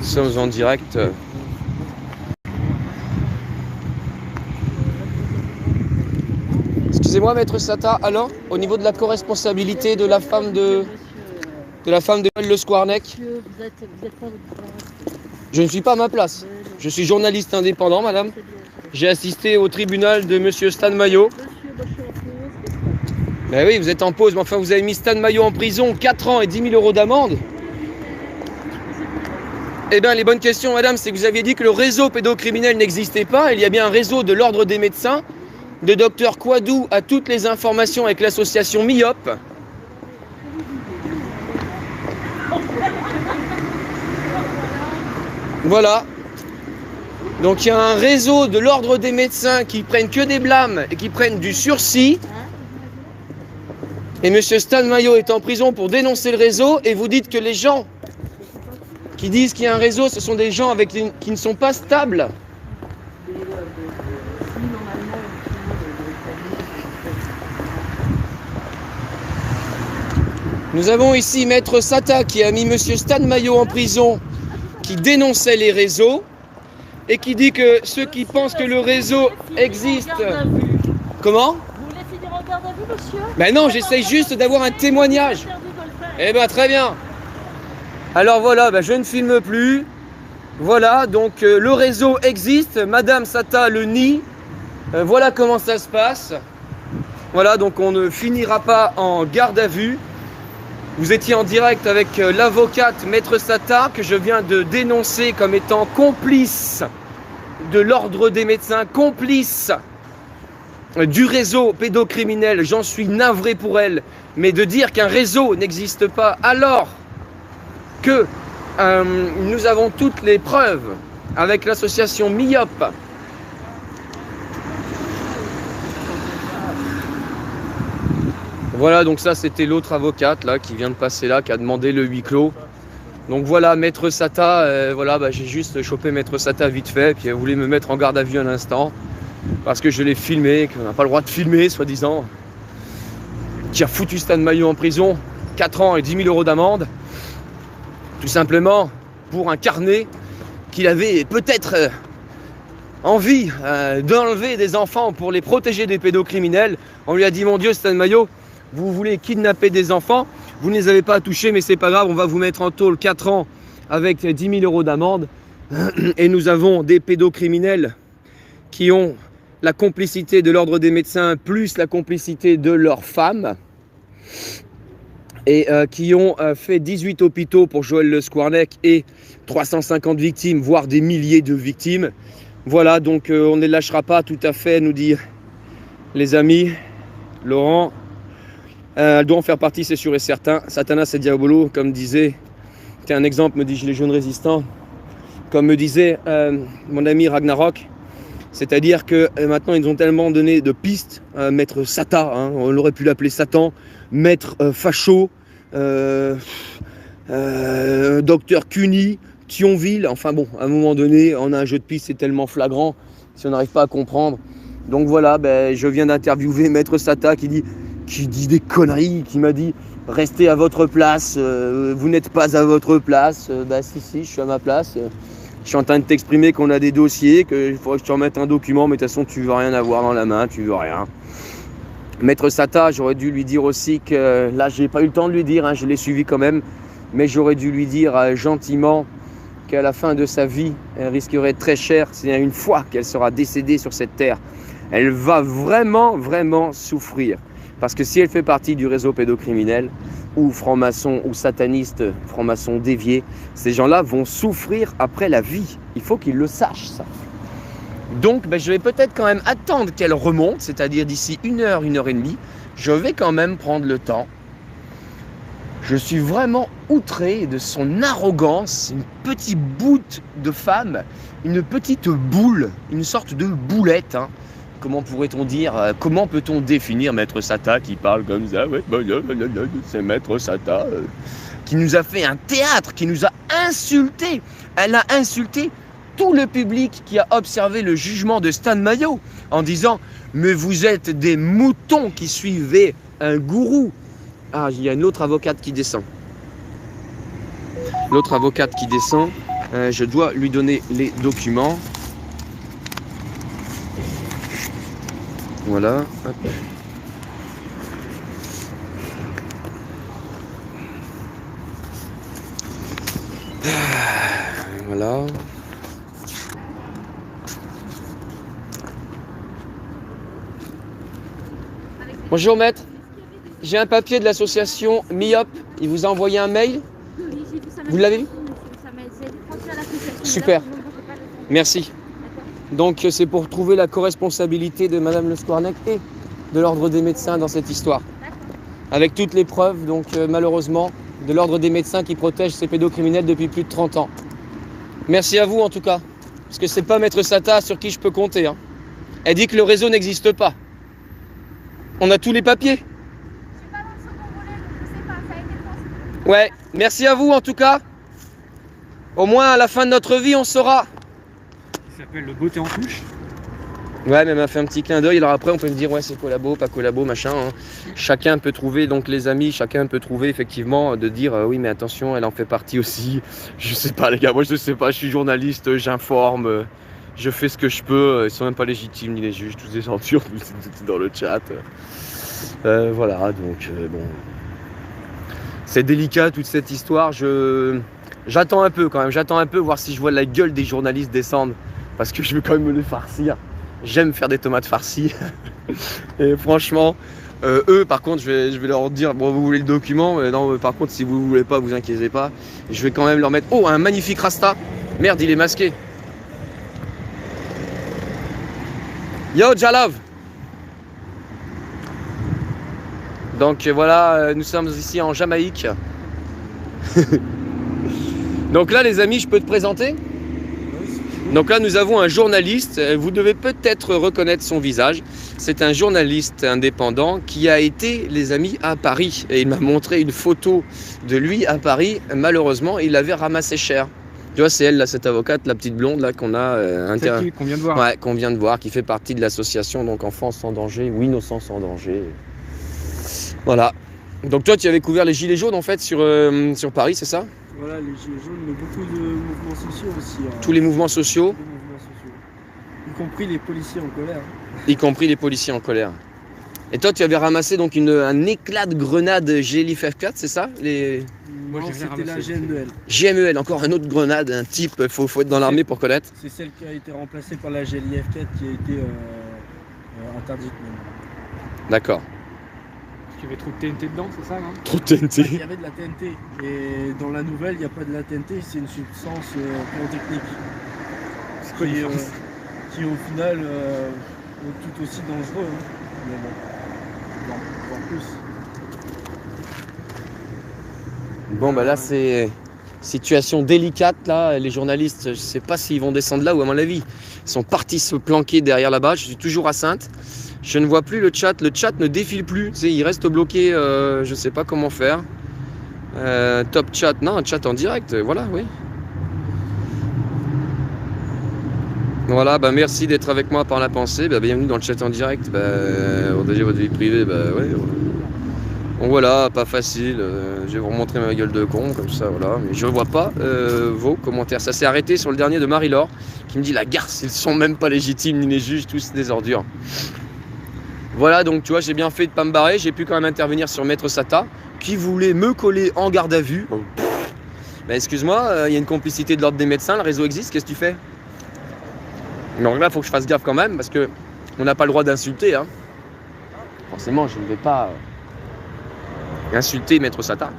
Nous sommes en direct. Excusez-moi, maître Sata. Alors, au niveau de la co-responsabilité de la femme de Le Squarnec, je ne suis pas à ma place. Je suis journaliste indépendant, madame. J'ai assisté au tribunal de monsieur Stan Mayo. Ben oui, vous êtes en pause, mais enfin, vous avez mis Stan Mayo en prison, 4 ans et 10 000 euros d'amende. Eh bien, les bonnes questions, madame, c'est que vous aviez dit que le réseau pédocriminel n'existait pas. Il y a bien un réseau de l'ordre des médecins, de docteur Quadou à toutes les informations avec l'association MIOP. Voilà. Donc il y a un réseau de l'ordre des médecins qui prennent que des blâmes et qui prennent du sursis. Et monsieur Stan Mayo est en prison pour dénoncer le réseau, et vous dites que les gens qui disent qu'il y a un réseau, ce sont des gens qui ne sont pas stables. Nous avons ici maître Sata qui a mis monsieur Stan Mayo en prison, qui dénonçait les réseaux et qui dit que ceux qui pensent que le réseau existe... Comment ? Vous voulez finir en garde à vue, monsieur ? Ben non, j'essaye juste d'avoir un témoignage. Eh ben très bien. Alors voilà, ben je ne filme plus. Voilà, donc le réseau existe, madame Sata le nie. Voilà comment ça se passe. Voilà, donc on ne finira pas en garde à vue. Vous étiez en direct avec l'avocate maître Sata, que je viens de dénoncer comme étant complice de l'ordre des médecins, complice du réseau pédocriminel. J'en suis navré pour elle, mais de dire qu'un réseau n'existe pas alors que nous avons toutes les preuves avec l'association MIOP. Voilà, donc ça c'était l'autre avocate là qui vient de passer là, qui a demandé le huis clos. Donc voilà, maître Sata, voilà, j'ai juste chopé maître Sata vite fait, puis elle voulait me mettre en garde à vue un instant, parce que je l'ai filmé, qu'on n'a pas le droit de filmer, soi-disant, qui a foutu Stan Mayo en prison, 4 ans et 10 000 euros d'amende, tout simplement pour un carnet qu'il avait peut-être envie d'enlever des enfants pour les protéger des pédocriminels. On lui a dit, mon Dieu, Stan Mayo, vous voulez kidnapper des enfants, vous ne les avez pas touchés, mais c'est pas grave, on va vous mettre en tôle 4 ans avec 10 000 euros d'amende. Et nous avons des pédocriminels qui ont la complicité de l'ordre des médecins, plus la complicité de leurs femmes, et qui ont fait 18 hôpitaux pour Joël Le Squarnec et 350 victimes, voire des milliers de victimes. Voilà, donc on ne les lâchera pas tout à fait, nous dit les amis. Laurent, elles doivent en faire partie, c'est sûr et certain. Satanas et Diabolo, comme disait, c'est un exemple, me dit Gilet jaune résistant, comme me disait mon ami Ragnarok, c'est-à-dire que maintenant ils ont tellement donné de pistes, maître Sata, hein, on aurait pu l'appeler Satan, maître Facho, docteur Cuny, Thionville, enfin bon, à un moment donné, on a un jeu de pistes, c'est tellement flagrant, si on n'arrive pas à comprendre. Donc voilà, je viens d'interviewer maître Sata qui dit des conneries, qui m'a dit restez à votre place, vous n'êtes pas à votre place. Si, je suis à ma place. Je suis en train de t'exprimer qu'on a des dossiers, qu'il faudrait que je te remette un document, mais de toute façon tu veux rien avoir dans la main, tu veux rien. Maître Sata, j'aurais dû lui dire aussi que, là j'ai pas eu le temps de lui dire, hein, je l'ai suivi quand même, mais j'aurais dû lui dire gentiment qu'à la fin de sa vie, elle risquerait très cher, c'est une fois qu'elle sera décédée sur cette terre. Elle va vraiment, vraiment souffrir. Parce que si elle fait partie du réseau pédocriminel, ou franc-maçon, ou sataniste, franc-maçon dévié, ces gens-là vont souffrir après la vie. Il faut qu'ils le sachent, ça. Donc, je vais peut-être quand même attendre qu'elle remonte, c'est-à-dire d'ici 1 heure, 1 heure et demie. Je vais quand même prendre le temps. Je suis vraiment outré de son arrogance, une petite boute de femme, une petite boule, une sorte de boulette, hein. Comment pourrait-on dire, comment peut-on définir maître Sata qui parle comme ça, ouais, c'est maître Sata, qui nous a fait un théâtre, qui nous a insultés. Elle a insulté tout le public qui a observé le jugement de Stan Mayo en disant « Mais vous êtes des moutons qui suivez un gourou ». Ah, il y a une autre avocate qui descend. L'autre avocate qui descend. Je dois lui donner les documents. Voilà. Hop. Voilà. Bonjour maître. J'ai un papier de l'association MIOP. Il vous a envoyé un mail. Oui, j'ai vu ça. Vous l'avez vu? C'est transféré à l'association. Super. Merci. Donc c'est pour trouver la co-responsabilité de Madame Le Squarnec et de l'Ordre des médecins dans cette histoire. Avec toutes les preuves, donc malheureusement, de l'Ordre des médecins qui protège ces pédocriminels depuis plus de 30 ans. Merci à vous en tout cas. Parce que c'est pas Maître Sata sur qui je peux compter. Hein. Elle dit que le réseau n'existe pas. On a tous les papiers. Je suis pas dans le second volet, donc je sais pas, ça a été transféré. Ouais, merci à vous en tout cas. Au moins à la fin de notre vie, on saura. Il s'appelle le beauté en touche. Ouais, mais elle m'a fait un petit clin d'œil. Alors après, on peut me dire, ouais, c'est collabo, pas collabo, machin. Hein. Chacun peut trouver, donc les amis, chacun peut trouver effectivement de dire, oui, mais attention, elle en fait partie aussi. Je sais pas, les gars, moi je sais pas, je suis journaliste, j'informe, je fais ce que je peux. Ils sont même pas légitimes, ni les juges, tous des censures, tout dans le chat. Voilà, donc bon. C'est délicat toute cette histoire. J'attends un peu quand même, j'attends un peu voir si je vois la gueule des journalistes descendre. Parce que je veux quand même me les farcir. J'aime faire des tomates farcies. Et franchement, eux par contre, je vais leur dire, bon vous voulez le document, mais non par contre si vous voulez pas, vous inquiétez pas. Je vais quand même leur mettre, oh un magnifique rasta. Merde, il est masqué. Yo Jalov. Donc voilà, nous sommes ici en Jamaïque. Donc là les amis, je peux te présenter ? Donc là, nous avons un journaliste, vous devez peut-être reconnaître son visage. C'est un journaliste indépendant qui a été, les amis, à Paris. Et il m'a montré une photo de lui à Paris. Malheureusement, il avait ramassé cher. Tu vois, c'est elle, là, cette avocate, la petite blonde, là, qu'on a... qu'on vient de voir. Ouais, qu'on vient de voir, qui fait partie de l'association, donc Enfants sans danger, ou Innocents sans danger. Voilà. Donc toi, tu avais couvert les gilets jaunes, en fait, sur Paris, c'est ça ? Voilà, les gilets jaunes, mais beaucoup de mouvements sociaux aussi. Tous les mouvements sociaux, Tous les mouvements sociaux. Y compris les policiers en colère. y compris les policiers en colère. Et toi, tu avais ramassé donc un éclat de grenade GLIF F4, c'est ça les... Moi, Non, j'ai rien c'était la ramassé. GMEL. GMEL, encore un autre grenade, un type, faut être dans l'armée pour connaître. C'est celle qui a été remplacée par la GLIF 4 qui a été interdite maintenant. D'accord. Parce qu'il y avait trop de TNT dedans, c'est ça, non? Trop de Il TNT. y avait de la TNT. Et dans la nouvelle, il n'y a pas de la TNT, c'est une substance pyrotechnique. C'est quoi la différence Qui au final est tout aussi dangereux. Hein. Mais bon, voire plus. Bon, bah là, c'est situation délicate, là. Les journalistes, je sais pas s'ils vont descendre là ou à mon avis. Ils sont partis se planquer derrière là-bas. Je suis toujours à Sainte. Je ne vois plus le chat ne défile plus. Tu sais, il reste bloqué, je sais pas comment faire. Top chat, non, un chat en direct, voilà, oui. Voilà, bah merci d'être avec moi par la pensée. Bah, bienvenue dans le chat en direct. Bah, partagez votre vie privée, bah ouais. Bon voilà, pas facile. Je vais vous remontrer ma gueule de con, comme ça, voilà. Mais je ne vois pas vos commentaires. Ça s'est arrêté sur le dernier de Marie-Laure, qui me dit la garce, ils sont même pas légitimes, ni les juges, tous des ordures. Voilà, donc tu vois, j'ai bien fait de pas me barrer. J'ai pu quand même intervenir sur Maître Sata, qui voulait me coller en garde à vue. Bah, excuse-moi, il y a une complicité de l'ordre des médecins, le réseau existe, qu'est-ce que tu fais? Donc là, il faut que je fasse gaffe quand même, parce que on n'a pas le droit d'insulter. Hein. Forcément, je ne vais pas insulter Maître Sata.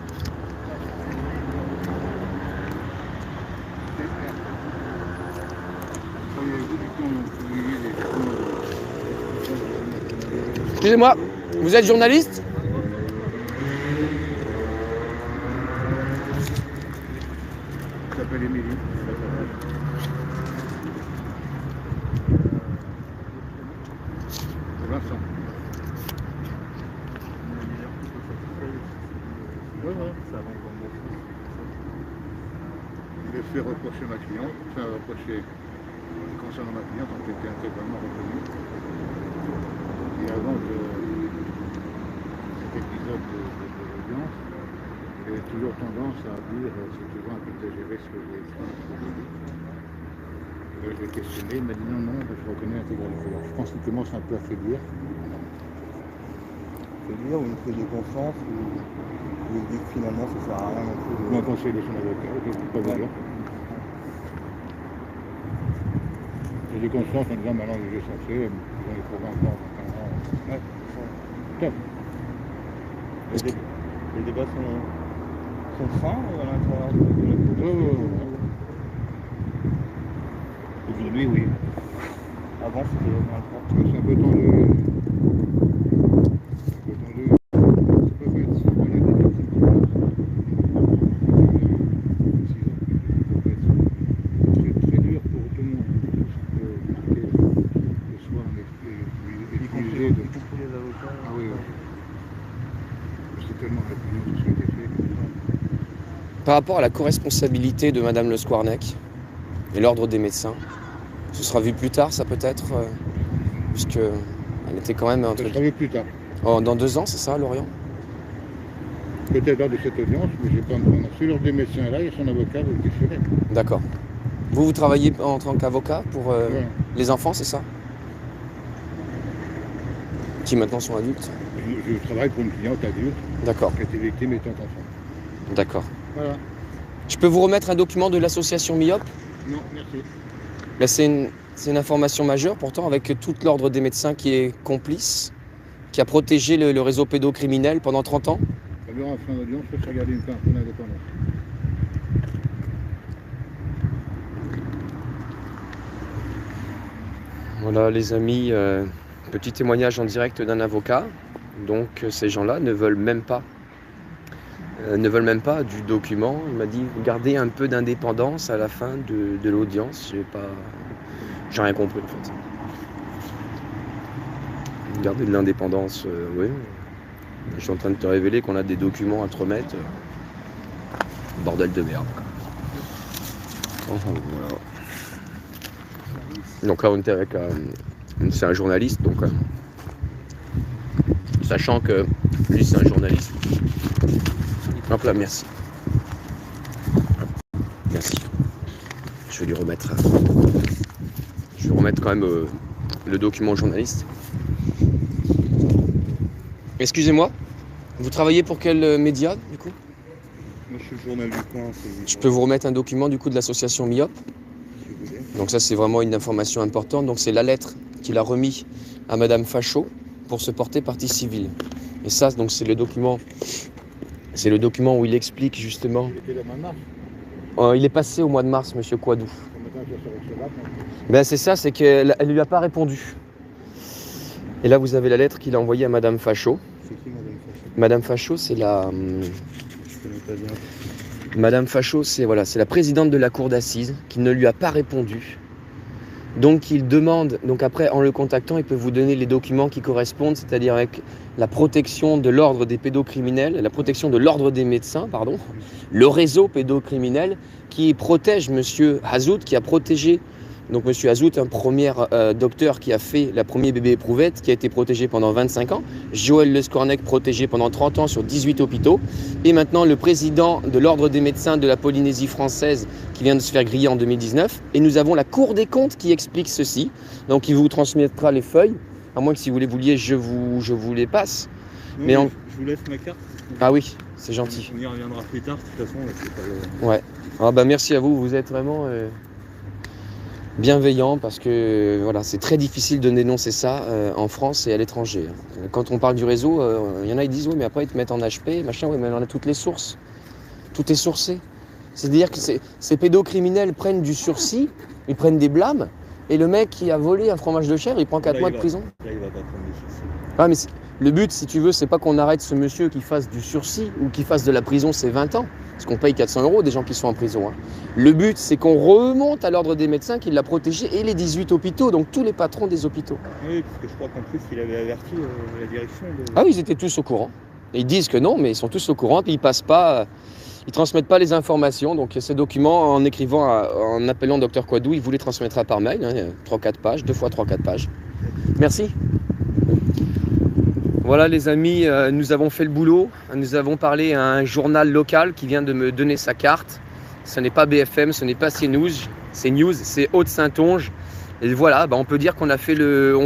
Excusez-moi, vous êtes journaliste? Je m'appelle Émilie. Vincent. Ouais, ça va encore bon. Je l'ai fait reprocher ma cliente, enfin reprocher concernant ma cliente, donc était intégralement reconnue. Et avant cet épisode de l'audience, J'ai toujours tendance à dire, c'est toujours un peu exagéré ce que j'ai dit. Je l'ai questionné, il m'a dit non, je reconnais l'intégralité. Alors, je pense qu'il commence un peu à faiblir. Faiblir ou une prise de conscience ou il dit que finalement ça sert à rien non plus. Ou un conseil de son avocat, je ne peux pas vous dire. J'ai conscience en disant maintenant que j'ai censé, j'en ai trouvé encore 20 ans. Ouais. Top. Les débats sont fins à l'intérieur de la cour. Aujourd'hui, oui. Avant c'était moins fort. C'est un peu tendu. C'est pas fait. Il y a des victimes qui meurent. C'est très dur pour tout le monde. Tout ce que le soir est utilisé de... les avocats. Ah oui, c'est tellement répugnant tout ce qui a été fait. Par rapport à la co-responsabilité de Madame Le Squarnec et l'ordre des médecins, ce sera vu plus tard, ça peut-être, puisque elle était quand même un Ça truc. sera vu plus tard. Oh, dans 2 ans, c'est ça, Lorient? Peut-être lors de cette audience, mais j'ai pas de nom. Si l'ordre des médecins est là, il y a son avocat, vous le déchirez. D'accord. Vous travaillez en tant qu'avocat pour Ouais. les enfants, c'est ça? Qui maintenant sont adultes? Je travaille pour une cliente adulte D'accord, qui a été victime étant enfant. d'accord. Voilà. Je peux vous remettre un document de l'association MIOP? Non, merci. Là, c'est une information majeure, pourtant, avec tout l'ordre des médecins qui est complice, qui a protégé le réseau pédocriminel pendant 30 ans. Ça verra en fin d'audience, je vais regarder un peu d'indépendance. Voilà, les amis, petit témoignage en direct d'un avocat. Donc, ces gens-là ne veulent même pas du document. Il m'a dit, gardez un peu d'indépendance à la fin de l'audience. J'ai rien compris, en fait. Garder de l'indépendance, oui. Je suis en train de te révéler qu'on a des documents à te remettre. Bordel de merde. Enfin, voilà. Donc là, on était avec... c'est un journaliste, donc... sachant que lui, c'est un journaliste. Hop là, merci. Merci. Je vais lui remettre... Je vais remettre quand même le document au journaliste. Excusez-moi, vous travaillez pour quel média, du coup? Moi je suis le journal du coin. Je peux vous remettre un document, du coup, de l'association MIOP. Si vous voulez. Donc ça, c'est vraiment une information importante. Donc c'est la lettre qu'il a remis à Madame Fachot pour se porter partie civile. Et ça, donc c'est le document où il explique justement... Il était là en mars. il est passé au mois de mars, Monsieur Quadou. Maintenant, je serai recevable. Ben c'est ça, c'est qu'elle ne lui a pas répondu. Et là, vous avez la lettre qu'il a envoyée à Madame Fachot. C'est qui Madame Fachot? Madame Fachot, c'est la... Je connais pas bien. Madame Fachot, c'est la présidente de la cour d'assises qui ne lui a pas répondu. Donc il demande, donc après en le contactant, il peut vous donner les documents qui correspondent, c'est-à-dire avec la protection de l'ordre des pédocriminels, la protection de l'ordre des médecins, pardon, le réseau pédocriminel qui protège Monsieur Hazout, qui a protégé, donc Monsieur Hazout, un premier docteur qui a fait la première bébé éprouvette, qui a été protégé pendant 25 ans, Joël Le Squarnec protégé pendant 30 ans sur 18 hôpitaux, et maintenant le président de l'ordre des médecins de la Polynésie française qui vient de se faire griller en 2019, et nous avons la Cour des comptes qui explique ceci, donc il vous transmettra les feuilles, à moins que si vous les vouliez, je vous les passe. Non, Mais je vous laisse ma carte. Ah oui, c'est gentil. On y reviendra plus tard, de toute façon. Là, c'est pas le... Ouais. Ah bah merci à vous, vous êtes vraiment bienveillant parce que voilà, c'est très difficile de dénoncer ça en France et à l'étranger. Quand on parle du réseau, il y en a qui disent oui mais après ils te mettent en HP, machin, oui mais on a toutes les sources. Tout est sourcé. C'est-à-dire que ces pédocriminels prennent du sursis, ils prennent des blâmes, et le mec qui a volé un fromage de chèvre, il prend 4 mois de prison. Là, il va pas prendre des sursis. Ah mais le but, si tu veux, c'est pas qu'on arrête ce monsieur qui fasse du sursis ou qui fasse de la prison, c'est 20 ans. Parce qu'on paye 400 € des gens qui sont en prison. Hein. Le but, c'est qu'on remonte à l'ordre des médecins qui l'a protégé et les 18 hôpitaux, donc tous les patrons des hôpitaux. Oui, parce que je crois qu'en plus, il avait averti la direction de... Ah oui, ils étaient tous au courant. Et ils disent que non, mais ils sont tous au courant, puis ils passent pas, ils transmettent pas les informations. Donc ces documents, en écrivant, en appelant Dr Quadou, il vous les transmettra par mail, hein, 3-4 pages, 2 fois 3-4 pages. Merci. Voilà les amis, nous avons fait le boulot. Nous avons parlé à un journal local qui vient de me donner sa carte. Ce n'est pas BFM, ce n'est pas CNews, c'est Haute-Saintonge. Et voilà, on peut dire qu'on a fait le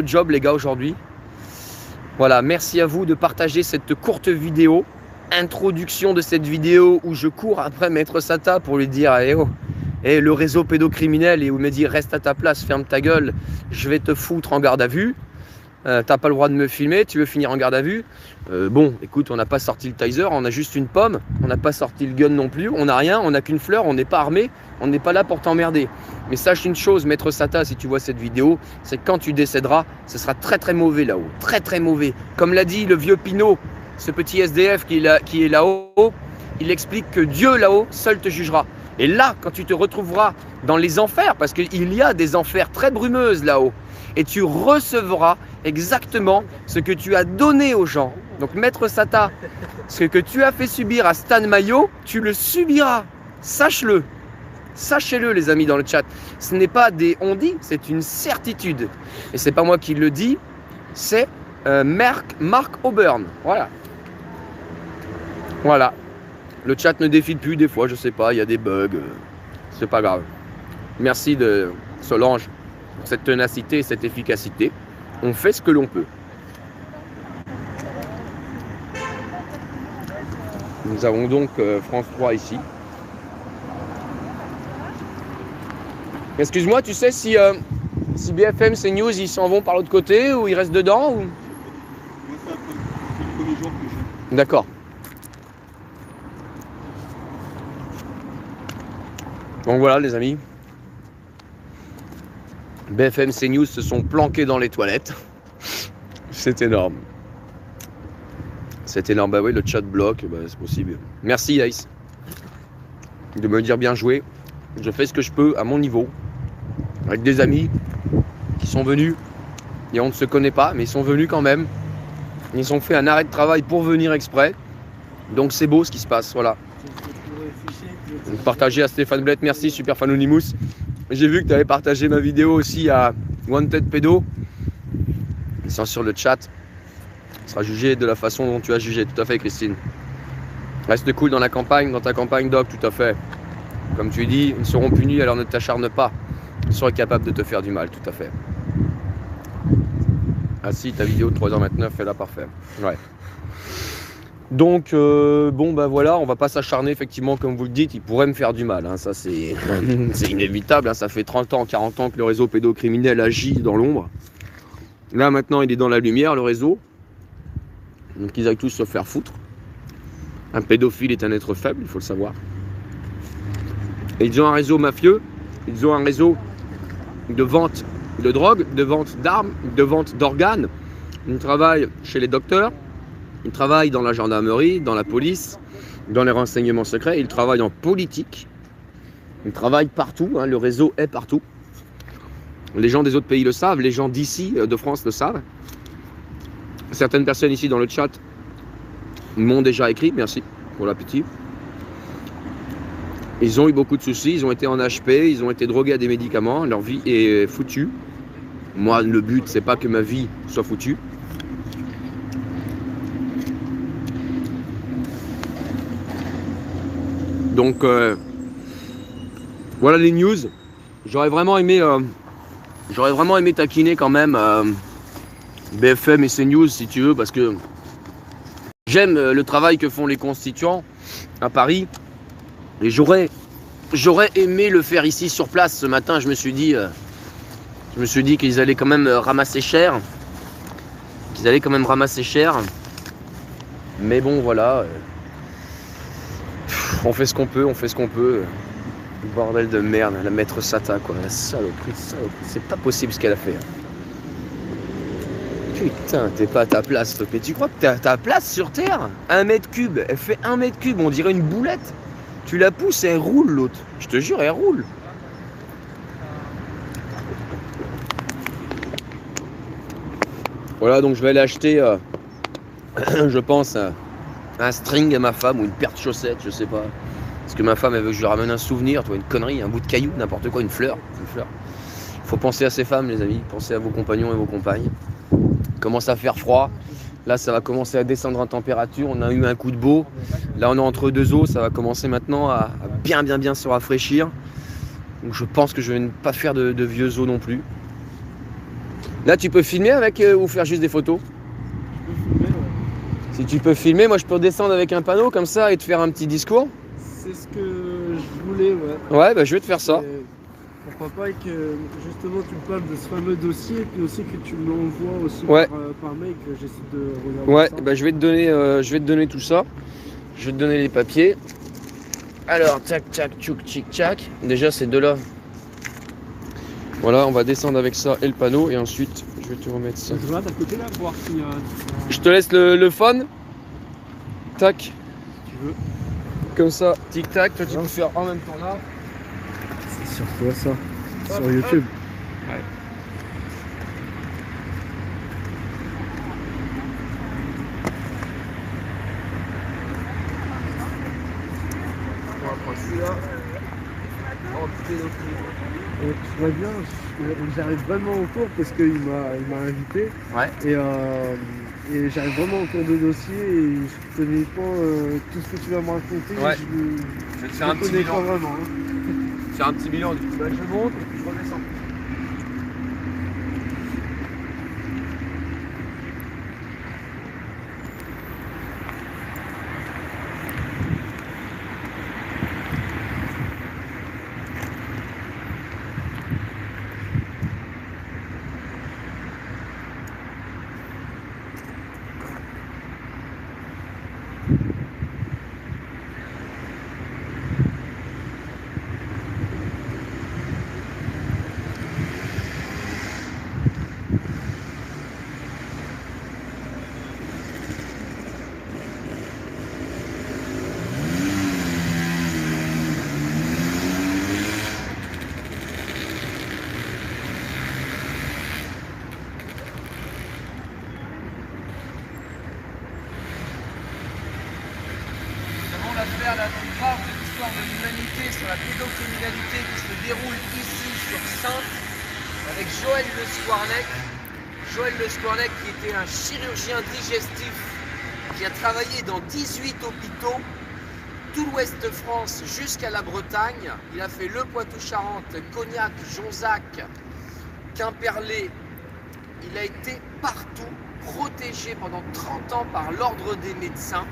job les gars aujourd'hui. Voilà, merci à vous de partager cette courte vidéo. Introduction de cette vidéo où je cours après Maître Sata pour lui dire eh oh, le réseau pédocriminel, et où il me dit reste à ta place, ferme ta gueule, je vais te foutre en garde à vue. T'as pas le droit de me filmer, tu veux finir en garde à vue. Bon, écoute, on n'a pas sorti le taser, on a juste une pomme, on n'a pas sorti le gun non plus, on n'a rien, on n'a qu'une fleur, on n'est pas armé, on n'est pas là pour t'emmerder. Mais sache une chose, Maître Sata, si tu vois cette vidéo, c'est que quand tu décéderas, ce sera très très mauvais là-haut, très très mauvais. Comme l'a dit le vieux Pinot, ce petit SDF qui est là-haut, il explique que Dieu là-haut seul te jugera. Et là, quand tu te retrouveras dans les enfers, parce qu'il y a des enfers très brumeuses là-haut, et tu recevras exactement ce que tu as donné aux gens. Donc Maître Sata, ce que tu as fait subir à Stan Mayo, tu le subiras. Sache-le. Sachez-le les amis dans le chat. Ce n'est pas des on-dit, c'est une certitude. Et c'est pas moi qui le dis, c'est Mark Auburn. Voilà. Voilà. Le chat ne défile plus des fois, je sais pas, il y a des bugs. C'est pas grave. Merci de Solange pour cette ténacité et cette efficacité. On fait ce que l'on peut. Nous avons donc France 3 ici. Excuse-moi, tu sais si BFM, CNews, ils s'en vont par l'autre côté ou ils restent dedans ou... D'accord. Donc voilà les amis. BFM, CNews se sont planqués dans les toilettes. C'est énorme. C'est énorme. Bah oui, le chat bloque, c'est possible. Merci Ice de me dire bien joué. Je fais ce que je peux à mon niveau. Avec des amis qui sont venus. Et on ne se connaît pas, mais ils sont venus quand même. Ils ont fait un arrêt de travail pour venir exprès. Donc c'est beau ce qui se passe, voilà. Partagez à Stéphane Blett, merci, Super Fanonymous. J'ai vu que tu avais partagé ma vidéo aussi à Wanted Pédo. Ils sont sur le chat. Tu seras jugé de la façon dont tu as jugé, tout à fait Christine. Reste cool dans la campagne, dans ta campagne Doc, tout à fait. Comme tu dis, ils seront punis, alors ne t'acharne pas. Ils seront capables de te faire du mal, tout à fait. Ah si, ta vidéo de 3h29 est là, parfait. Ouais. Donc, voilà, on va pas s'acharner, effectivement, comme vous le dites, il pourrait me faire du mal, hein, ça c'est inévitable, hein, ça fait 30 ans, 40 ans que le réseau pédocriminel agit dans l'ombre. Là, maintenant, il est dans la lumière, le réseau, donc ils aillent tous se faire foutre. Un pédophile est un être faible, il faut le savoir. Et ils ont un réseau mafieux, ils ont un réseau de vente de drogue, de vente d'armes, de vente d'organes, ils travaillent chez les docteurs, ils travaillent dans la gendarmerie, dans la police, dans les renseignements secrets, ils travaillent en politique, ils travaillent partout, hein, le réseau est partout. Les gens des autres pays le savent, les gens d'ici, de France le savent. Certaines personnes ici dans le chat m'ont déjà écrit, merci pour l'appétit. Ils ont eu beaucoup de soucis, ils ont été en HP, ils ont été drogués à des médicaments, leur vie est foutue. Moi, le but, c'est pas que ma vie soit foutue. Donc, voilà les news. J'aurais vraiment aimé taquiner quand même BFM et CNews, si tu veux, parce que j'aime le travail que font les constituants à Paris. Et j'aurais aimé le faire ici sur place. Ce matin, je me suis dit qu'ils allaient quand même ramasser cher. Mais bon, voilà. On fait ce qu'on peut, Bordel de merde, la Maître Sata, quoi. La saloperie. C'est pas possible ce qu'elle a fait. Putain, t'es pas à ta place, mais tu crois que t'es à ta place sur Terre? 1 mètre cube, elle fait 1 mètre cube, on dirait une boulette. Tu la pousses et elle roule l'autre. Je te jure, elle roule. Voilà, donc je vais aller acheter, je pense, un string à ma femme ou une paire de chaussettes, je sais pas. Parce que ma femme, elle veut que je lui ramène un souvenir, toi, une connerie, un bout de caillou, n'importe quoi, une fleur. Faut penser à ces femmes, les amis. Pensez à vos compagnons et vos compagnes. commence à faire froid. Là, ça va commencer à descendre en température. On a eu un coup de beau. Là, on est entre deux eaux. Ça va commencer maintenant à bien se rafraîchir. Donc, je pense que je vais ne pas faire de vieux os non plus. Là, tu peux filmer avec ou faire juste des photos? Je peux filmer, ouais. Si tu peux filmer, moi, je peux descendre avec un panneau comme ça et te faire un petit discours. C'est ce que je voulais, ouais. Ouais, bah, je vais te faire ça. Et pourquoi pas que justement tu me parles de ce fameux dossier et puis aussi que tu me l'envoies aussi Ouais. par mail, que j'essaie de regarder Ouais, ça. bah, je vais te donner tout ça. Je vais te donner les papiers. Alors, tac, tac, tchouk, tchic, tchac. Déjà, ces deux-là. Voilà, on va descendre avec ça et le panneau. Et ensuite, je vais te remettre ça. Je regarde à côté là pour voir si Je te laisse le phone. Tac, tu veux. comme ça, tic-tac. Toi, tu peux faire en même temps là. C'est sur toi ça, Hop, sur YouTube. On va prendre celui-là. Oh, Très bien, j'arrive vraiment au cours parce qu'il m'a invité. Ouais. Et j'arrive vraiment au cours de dossier et je connais pas tout ce que tu vas me raconter. Ouais. Je vais te faire un petit connais bilan. pas vraiment. Hein. Faire un petit bilan. Du coup, bah, je monte et puis je redescends. L'affaire la plus grave de l'histoire de l'humanité sur la pédocriminalité qui se déroule ici sur Saintes avec Joël Le Squarnec. Joël Le Squarnec qui était un chirurgien digestif qui a travaillé dans 18 hôpitaux, tout l'ouest de France jusqu'à la Bretagne. Il a fait le Poitou-Charentes, Cognac, Jonzac, Quimperlé. Il a été partout, protégé pendant 30 ans par l'ordre des médecins.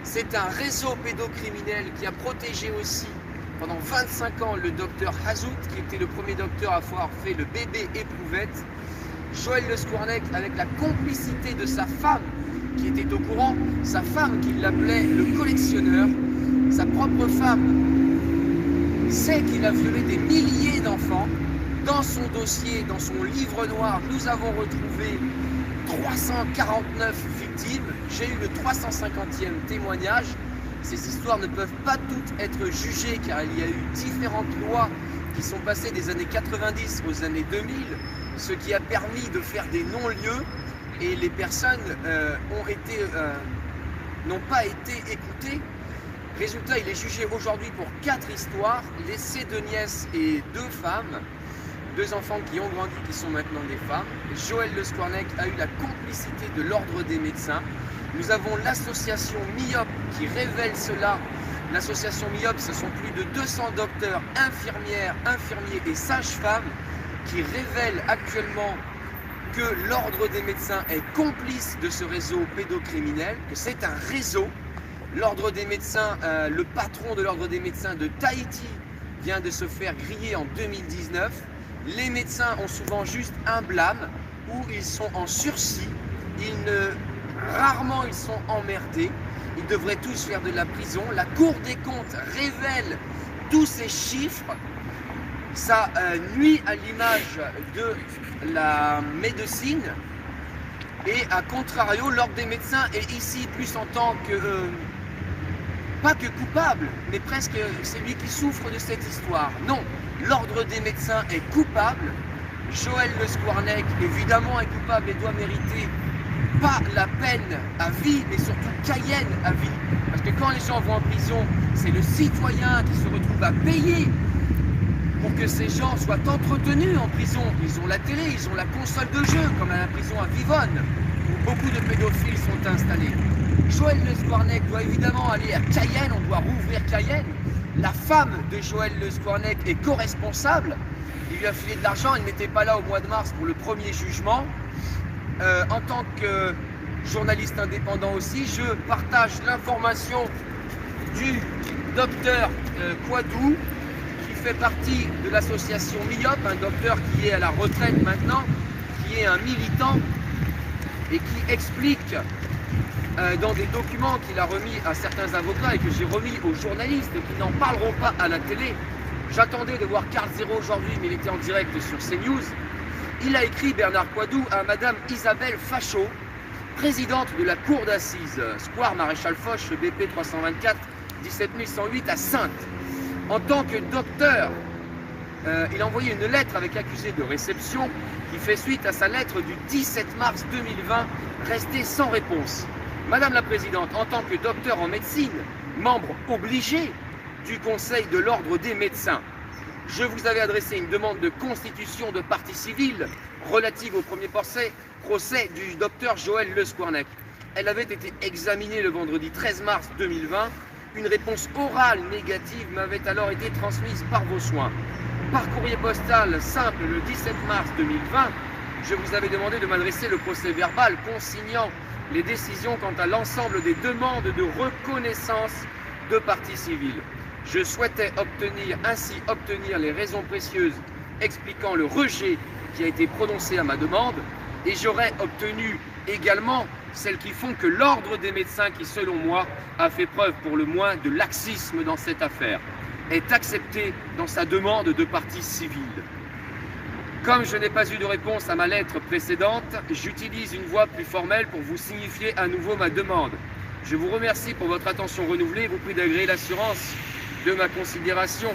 C'est un réseau pédocriminel qui a protégé aussi pendant 25 ans le docteur Hazout, qui était le premier docteur à avoir fait le bébé éprouvette. Joël Le Squarnec, avec la complicité de sa femme, qui était au courant, sa femme qui l'appelait le collectionneur, sa propre femme sait qu'il a violé des milliers d'enfants. Dans son dossier, dans son livre noir, nous avons retrouvé 349 victimes. J'ai eu le 350e témoignage. Ces histoires ne peuvent pas toutes être jugées car il y a eu différentes lois qui sont passées des années 90 aux années 2000, ce qui a permis de faire des non-lieux et les personnes n'ont pas été écoutées. Résultat, il est jugé aujourd'hui pour 4 histoires, laissé 2 nièces et 2 femmes. 2 enfants qui ont grandi, qui sont maintenant des femmes. Joël Le Squarnec a eu la complicité de l'ordre des médecins. Nous avons l'association MIOP qui révèle cela. L'association MIOP, ce sont plus de 200 docteurs, infirmières, infirmiers et sages-femmes qui révèlent actuellement que l'ordre des médecins est complice de ce réseau pédocriminel, que c'est un réseau. L'ordre des médecins, le patron de l'ordre des médecins de Tahiti vient de se faire griller en 2019. Les médecins ont souvent juste un blâme où ils sont en sursis, rarement ils sont emmerdés, ils devraient tous faire de la prison. La Cour des comptes révèle tous ces chiffres, ça nuit à l'image de la médecine et à contrario, l'ordre des médecins est ici plus en tant que, pas que coupable, mais presque c'est lui qui souffre de cette histoire. Non. L'ordre des médecins est coupable. Joël Le Squarnec, évidemment, est coupable et doit mériter pas la peine à vie, mais surtout Cayenne à vie. Parce que quand les gens vont en prison, c'est le citoyen qui se retrouve à payer pour que ces gens soient entretenus en prison. Ils ont la télé, ils ont la console de jeu, comme à la prison à Vivonne, où beaucoup de pédophiles sont installés. Joël Le Squarnec doit évidemment aller à Cayenne, on doit rouvrir Cayenne. La femme de Joël Le Squarnec est co-responsable. Il lui a filé de l'argent, il n'était pas là au mois de mars pour le premier jugement. En tant que journaliste indépendant aussi, je partage l'information du docteur Quadou, qui fait partie de l'association MIOP, un docteur qui est à la retraite maintenant, qui est un militant et qui explique dans des documents qu'il a remis à certains avocats et que j'ai remis aux journalistes qui n'en parleront pas à la télé. J'attendais de voir Carl Zéro aujourd'hui, mais il était en direct sur CNews. Il a écrit, Bernard Quadou, à Madame Isabelle Fachot, présidente de la cour d'assises, Square Maréchal Foch, BP 324, 17108 à Saintes. En tant que docteur, il a envoyé une lettre avec accusé de réception qui fait suite à sa lettre du 17 mars 2020, restée sans réponse. Madame la Présidente, en tant que docteur en médecine, membre obligé du Conseil de l'Ordre des médecins, je vous avais adressé une demande de constitution de partie civile relative au premier procès du docteur Joël Le Squarnec. Elle avait été examinée le vendredi 13 mars 2020. Une réponse orale négative m'avait alors été transmise par vos soins. Par courrier postal simple le 17 mars 2020, je vous avais demandé de m'adresser le procès verbal consignant les décisions quant à l'ensemble des demandes de reconnaissance de partie civile. Je souhaitais ainsi obtenir les raisons précieuses expliquant le rejet qui a été prononcé à ma demande, et j'aurais obtenu également celles qui font que l'ordre des médecins, qui selon moi a fait preuve pour le moins de laxisme dans cette affaire, est accepté dans sa demande de partie civile. Comme je n'ai pas eu de réponse à ma lettre précédente, j'utilise une voie plus formelle pour vous signifier à nouveau ma demande. Je vous remercie pour votre attention renouvelée et vous prie d'agréer l'assurance de ma considération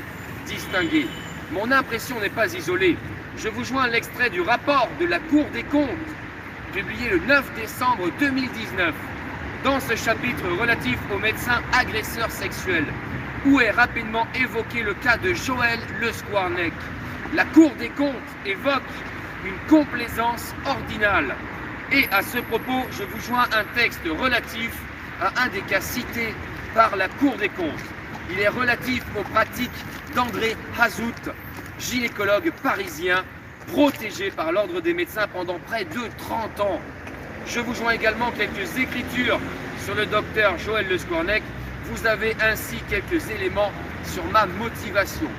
distinguée. Mon impression n'est pas isolée. Je vous joins l'extrait du rapport de la Cour des comptes, publié le 9 décembre 2019, dans ce chapitre relatif aux médecins agresseurs sexuels, où est rapidement évoqué le cas de Joël Le Squarnec. La Cour des comptes évoque une complaisance ordinale. Et à ce propos, je vous joins un texte relatif à un des cas cités par la Cour des comptes. Il est relatif aux pratiques d'André Hazout, gynécologue parisien, protégé par l'Ordre des médecins pendant près de 30 ans. Je vous joins également quelques écritures sur le docteur Joël Le Squarnec. Vous avez ainsi quelques éléments sur ma motivation.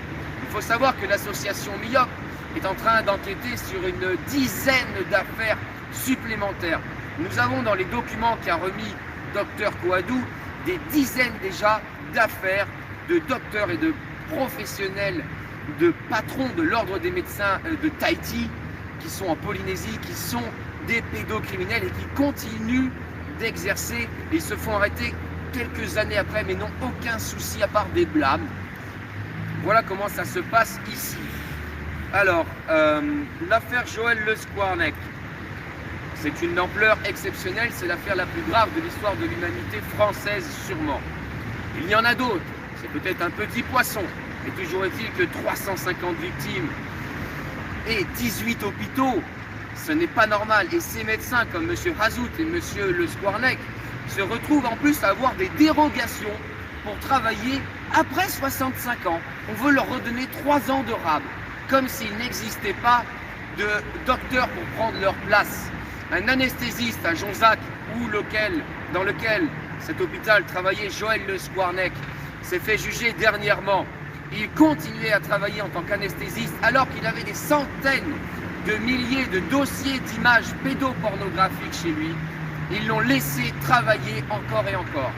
Il faut savoir que l'association MIOP est en train d'enquêter sur une dizaine d'affaires supplémentaires. Nous avons dans les documents qu'a remis Dr Quadou des dizaines déjà d'affaires de docteurs et de professionnels, de patrons de l'ordre des médecins de Tahiti, qui sont en Polynésie, qui sont des pédocriminels et qui continuent d'exercer et se font arrêter quelques années après, mais n'ont aucun souci à part des blâmes. Voilà comment ça se passe ici. Alors, l'affaire Joël Le Squarnec, c'est une ampleur exceptionnelle, c'est l'affaire la plus grave de l'histoire de l'humanité française sûrement. Il y en a d'autres, c'est peut-être un petit poisson, mais toujours est-il que 350 victimes et 18 hôpitaux, ce n'est pas normal. Et ces médecins comme M. Hazout et M. Le Squarnec se retrouvent en plus à avoir des dérogations pour travailler après 65 ans. On veut leur redonner 3 ans de rab, comme s'il n'existait pas de docteurs pour prendre leur place. Un anesthésiste à Jonzac, dans lequel cet hôpital travaillait Joël Le Squarnec, s'est fait juger dernièrement. Il continuait à travailler en tant qu'anesthésiste alors qu'il avait des centaines de milliers de dossiers d'images pédopornographiques chez lui. Ils l'ont laissé travailler encore et encore.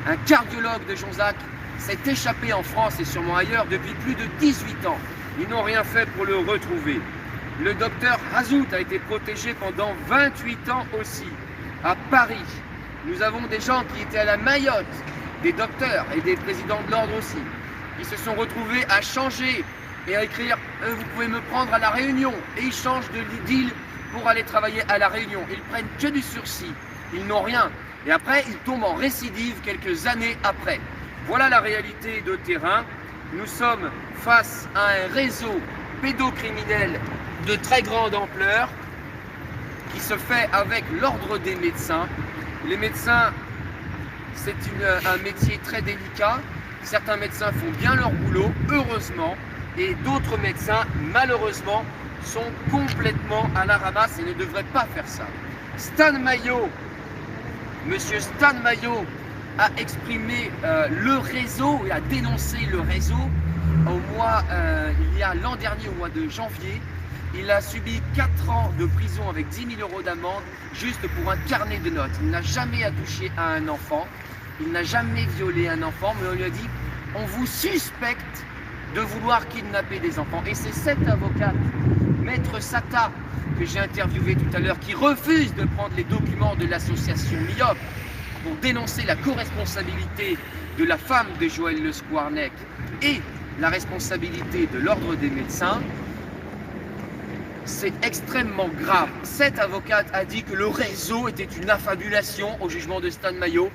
Un cardiologue de Jonzac s'est échappé en France et sûrement ailleurs depuis plus de 18 ans. Ils n'ont rien fait pour le retrouver. Le docteur Hazout a été protégé pendant 28 ans aussi, à Paris. Nous avons des gens qui étaient à la Mayotte, des docteurs et des présidents de l'ordre aussi, qui se sont retrouvés à changer et à écrire « vous pouvez me prendre à la Réunion » et ils changent de deal pour aller travailler à la Réunion. Ils prennent que du sursis, ils n'ont rien. Et après, ils tombent en récidive quelques années après. Voilà la réalité de terrain. nous sommes face à un réseau pédocriminel de très grande ampleur qui se fait avec l'ordre des médecins. Les médecins, c'est un métier très délicat. Certains médecins font bien leur boulot, heureusement, et d'autres médecins, malheureusement, sont complètement à la ramasse et ne devraient pas faire ça. Stan Mayo, monsieur Stan Mayo, a exprimé le réseau et a dénoncé le réseau il y a l'an dernier, au mois de janvier. Il a subi 4 ans de prison avec 10 000 € d'amende juste pour un carnet de notes. Il n'a jamais attouché à un enfant, il n'a jamais violé un enfant, mais on lui a dit « on vous suspecte de vouloir kidnapper des enfants ». Et c'est cette avocate, Maître Sata, que j'ai interviewé tout à l'heure, qui refuse de prendre les documents de l'association MIOP pour dénoncer la co-responsabilité de la femme de Joël Le Squarnec et la responsabilité de l'ordre des médecins. C'est extrêmement grave. Cette avocate a dit que le réseau était une affabulation au jugement de Stan Mayo.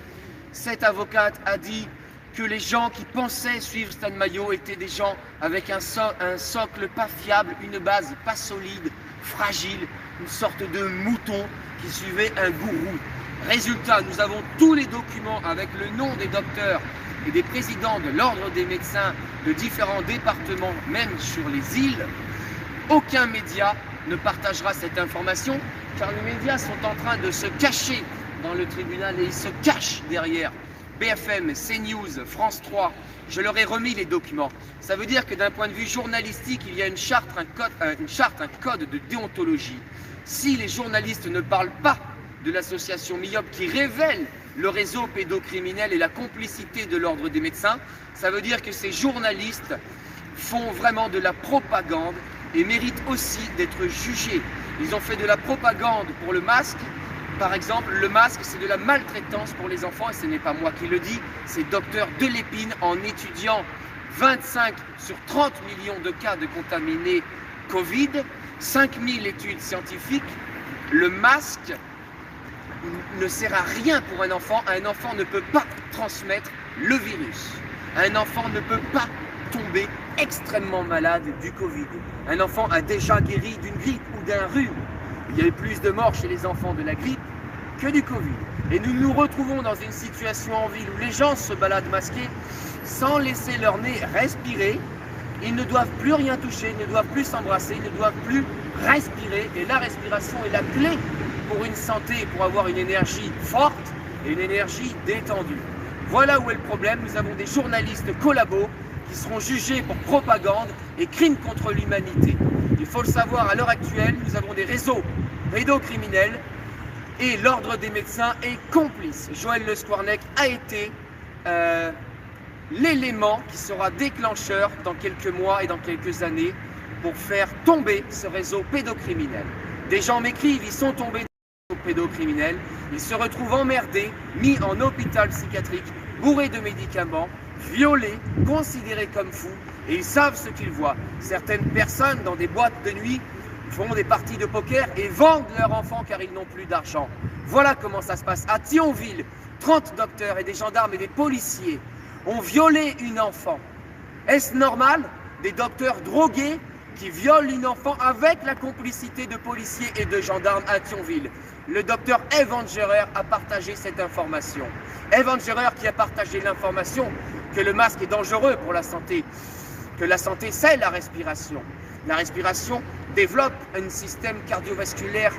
Cette avocate a dit que les gens qui pensaient suivre Stan Mayo étaient des gens avec un socle pas fiable, une base pas solide, fragile, une sorte de mouton qui suivait un gourou. Résultat, nous avons tous les documents avec le nom des docteurs et des présidents de l'ordre des médecins de différents départements, même sur les îles. Aucun média ne partagera cette information car les médias sont en train de se cacher dans le tribunal et ils se cachent derrière BFM, CNews, France 3. Je leur ai remis les documents. Ça veut dire que d'un point de vue journalistique, il y a une charte, un code de déontologie. Si les journalistes ne parlent pas de l'association MIOP qui révèle le réseau pédocriminel et la complicité de l'ordre des médecins, ça veut dire que ces journalistes font vraiment de la propagande et méritent aussi d'être jugés. Ils ont fait de la propagande pour le masque. Par exemple, le masque, c'est de la maltraitance pour les enfants, et ce n'est pas moi qui le dis, c'est Dr Delépine en étudiant 25 sur 30 millions de cas de contaminés Covid, 5000 études scientifiques. Le masque ne sert à rien pour un enfant ne peut pas transmettre le virus. Un enfant ne peut pas tomber extrêmement malade du Covid. Un enfant a déjà guéri d'une grippe ou d'un rhume. Il y a eu plus de morts chez les enfants de la grippe que du Covid. Et nous nous retrouvons dans une situation en ville où les gens se baladent masqués sans laisser leur nez respirer. Ils ne doivent plus rien toucher, ils ne doivent plus s'embrasser, ils ne doivent plus respirer. Et la respiration est la clé pour une santé, pour avoir une énergie forte et une énergie détendue. Voilà où est le problème. Nous avons des journalistes collabos qui seront jugés pour propagande et crimes contre l'humanité. Il faut le savoir, à l'heure actuelle, nous avons des réseaux pédocriminels et l'ordre des médecins est complice. Joël Le Squarnec a été l'élément qui sera déclencheur dans quelques mois et dans quelques années pour faire tomber ce réseau pédocriminel. Des gens m'écrivent, ils sont tombés dans le réseau pédocriminel, ils se retrouvent emmerdés, mis en hôpital psychiatrique, bourrés de médicaments, violés, considérés comme fous, et ils savent ce qu'ils voient. Certaines personnes dans des boîtes de nuit font des parties de poker et vendent leurs enfants car ils n'ont plus d'argent. Voilà comment ça se passe. À Thionville, 30 docteurs et des gendarmes et des policiers ont violé une enfant. Est-ce normal? Des docteurs drogués qui violent une enfant avec la complicité de policiers et de gendarmes à Thionville. Le docteur Evangerer a partagé cette information. Evangerer qui a partagé l'information que le masque est dangereux pour la santé, que la santé c'est la respiration. La respiration développe un système cardiovasculaire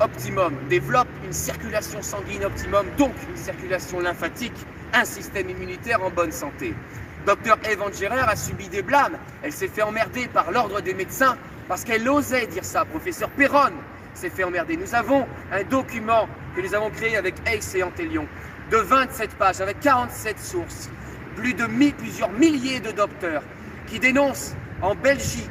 optimum, développe une circulation sanguine optimum, donc une circulation lymphatique, un système immunitaire en bonne santé. Dr Evangerer a subi des blâmes, elle s'est fait emmerder par l'ordre des médecins parce qu'elle osait dire ça. Professeur Perron s'est fait emmerder. Nous avons un document que nous avons créé avec Ace et Antélion de 27 pages avec 47 sources, plusieurs milliers de docteurs qui dénoncent en Belgique,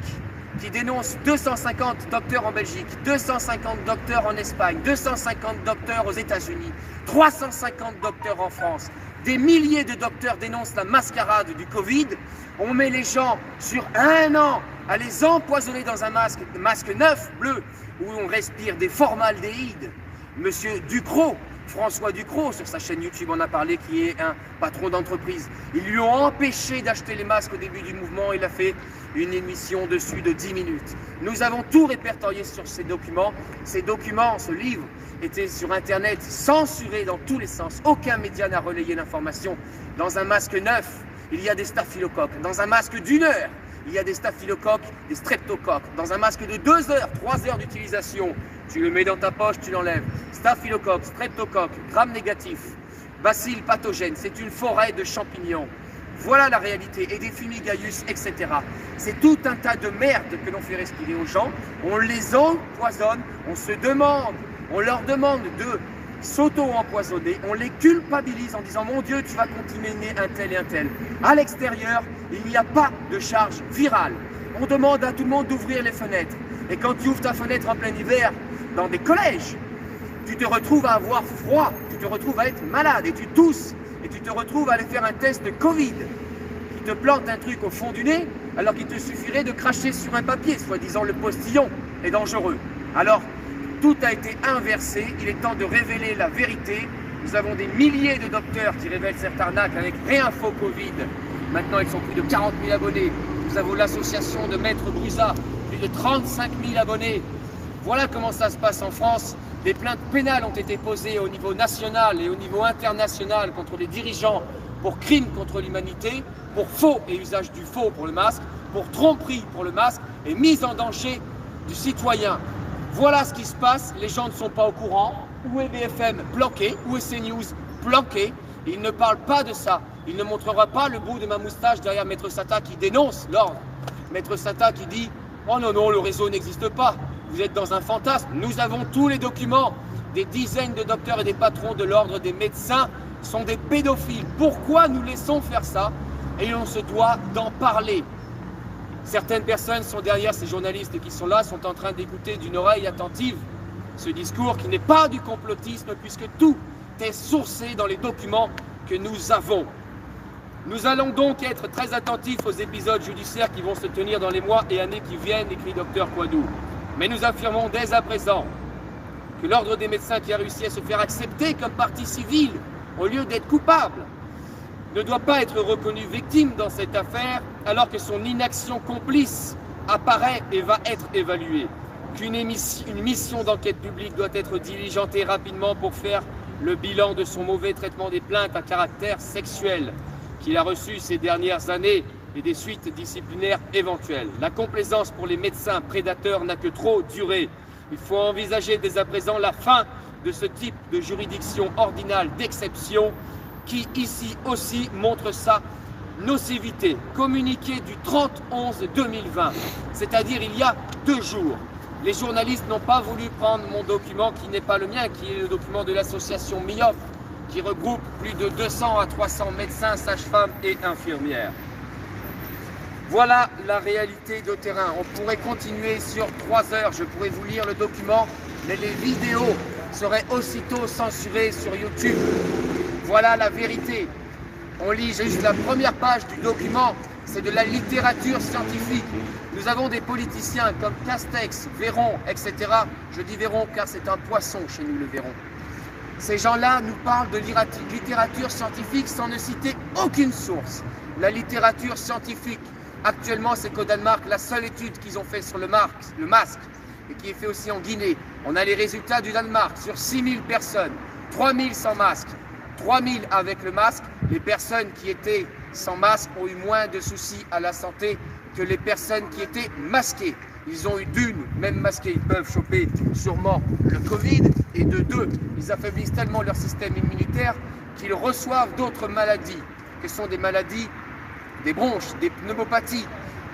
qui dénoncent 250 docteurs en Belgique, 250 docteurs en Espagne, 250 docteurs aux États-Unis, 350 docteurs en France. Des milliers de docteurs dénoncent la mascarade du Covid. On met les gens sur 1 an à les empoisonner dans un masque neuf, bleu, où on respire des formaldéhydes. Monsieur Ducrot François Ducrot, sur sa chaîne YouTube, en a parlé, qui est un patron d'entreprise. Ils lui ont empêché d'acheter les masques au début du mouvement. Il a fait une émission dessus de 10 minutes. Nous avons tout répertorié sur ces documents. Ces documents, ce livre, était sur Internet, censuré dans tous les sens. Aucun média n'a relayé l'information. Dans un masque neuf, il y a des staphylocoques. Dans un masque d'1 heure, il y a des staphylocoques, des streptocoques. Dans un masque de 2 heures, 3 heures d'utilisation, tu le mets dans ta poche, tu l'enlèves. Staphylocoque, streptocoque, gram négatif, bacilles pathogènes, c'est une forêt de champignons. Voilà la réalité, et des fumigaius, etc. C'est tout un tas de merde que l'on fait respirer aux gens. On les empoisonne, on leur demande de s'auto-empoisonner, on les culpabilise en disant « Mon Dieu, tu vas contaminer un tel et un tel ». À l'extérieur, il n'y a pas de charge virale. On demande à tout le monde d'ouvrir les fenêtres. Et quand tu ouvres ta fenêtre en plein hiver, dans des collèges, tu te retrouves à avoir froid, tu te retrouves à être malade et tu tousses et tu te retrouves à aller faire un test de Covid qui te plante un truc au fond du nez alors qu'il te suffirait de cracher sur un papier, soi-disant le postillon est dangereux. Alors, tout a été inversé, il est temps de révéler la vérité. Nous avons des milliers de docteurs qui révèlent cette arnaque avec Réinfo Covid. Maintenant, ils sont plus de 40 000 abonnés. Nous avons l'association de Maître Brusa, plus de 35 000 abonnés. Voilà comment ça se passe en France. Des plaintes pénales ont été posées au niveau national et au niveau international contre les dirigeants pour crimes contre l'humanité, pour faux et usage du faux pour le masque, pour tromperie pour le masque et mise en danger du citoyen. Voilà ce qui se passe, les gens ne sont pas au courant. Où est BFM? Planqué. Où est CNews? Planqué. Il ne parle pas de ça. Il ne montrera pas le bout de ma moustache derrière Maître Sata qui dénonce l'ordre. Maître Sata qui dit « Oh non, non, le réseau n'existe pas. Vous êtes dans un fantasme. » Nous avons tous les documents. Des dizaines de docteurs et des patrons de l'ordre des médecins sont des pédophiles. Pourquoi nous laissons faire ça? Et on se doit d'en parler. Certaines personnes sont derrière ces journalistes qui sont là, sont en train d'écouter d'une oreille attentive ce discours qui n'est pas du complotisme puisque tout est sourcé dans les documents que nous avons. Nous allons donc être très attentifs aux épisodes judiciaires qui vont se tenir dans les mois et années qui viennent, écrit Dr Kouadou. Mais nous affirmons dès à présent que l'ordre des médecins qui a réussi à se faire accepter comme partie civile au lieu d'être coupable ne doit pas être reconnu victime dans cette affaire alors que son inaction complice apparaît et va être évaluée. Qu'une mission d'enquête publique doit être diligentée rapidement pour faire le bilan de son mauvais traitement des plaintes à caractère sexuel qu'il a reçu ces dernières années et des suites disciplinaires éventuelles. La complaisance pour les médecins prédateurs n'a que trop duré. Il faut envisager dès à présent la fin de ce type de juridiction ordinale d'exception qui ici aussi montre sa nocivité. Communiqué du 30/11/2020, c'est-à-dire il y a 2 jours. Les journalistes n'ont pas voulu prendre mon document qui n'est pas le mien, qui est le document de l'association MIOF, qui regroupe plus de 200 à 300 médecins, sages-femmes et infirmières. Voilà la réalité de terrain. On pourrait continuer sur 3 heures, je pourrais vous lire le document, mais les vidéos seraient aussitôt censurées sur YouTube. Voilà la vérité. On lit juste la première page du document, c'est de la littérature scientifique. Nous avons des politiciens comme Castex, Véron, etc. Je dis Véron car c'est un poisson chez nous, le Véron. Ces gens-là nous parlent de littérature scientifique sans ne citer aucune source. La littérature scientifique, actuellement, c'est qu'au Danemark, la seule étude qu'ils ont fait sur le masque, et qui est fait aussi en Guinée, on a les résultats du Danemark sur 6000 personnes, 3000 sans masque, 3000 avec le masque. Les personnes qui étaient sans masque ont eu moins de soucis à la santé que les personnes qui étaient masquées. Ils ont eu d'une, même masqués, ils peuvent choper sûrement le Covid, et de 2, ils affaiblissent tellement leur système immunitaire qu'ils reçoivent d'autres maladies, qui sont des maladies des bronches, des pneumopathies,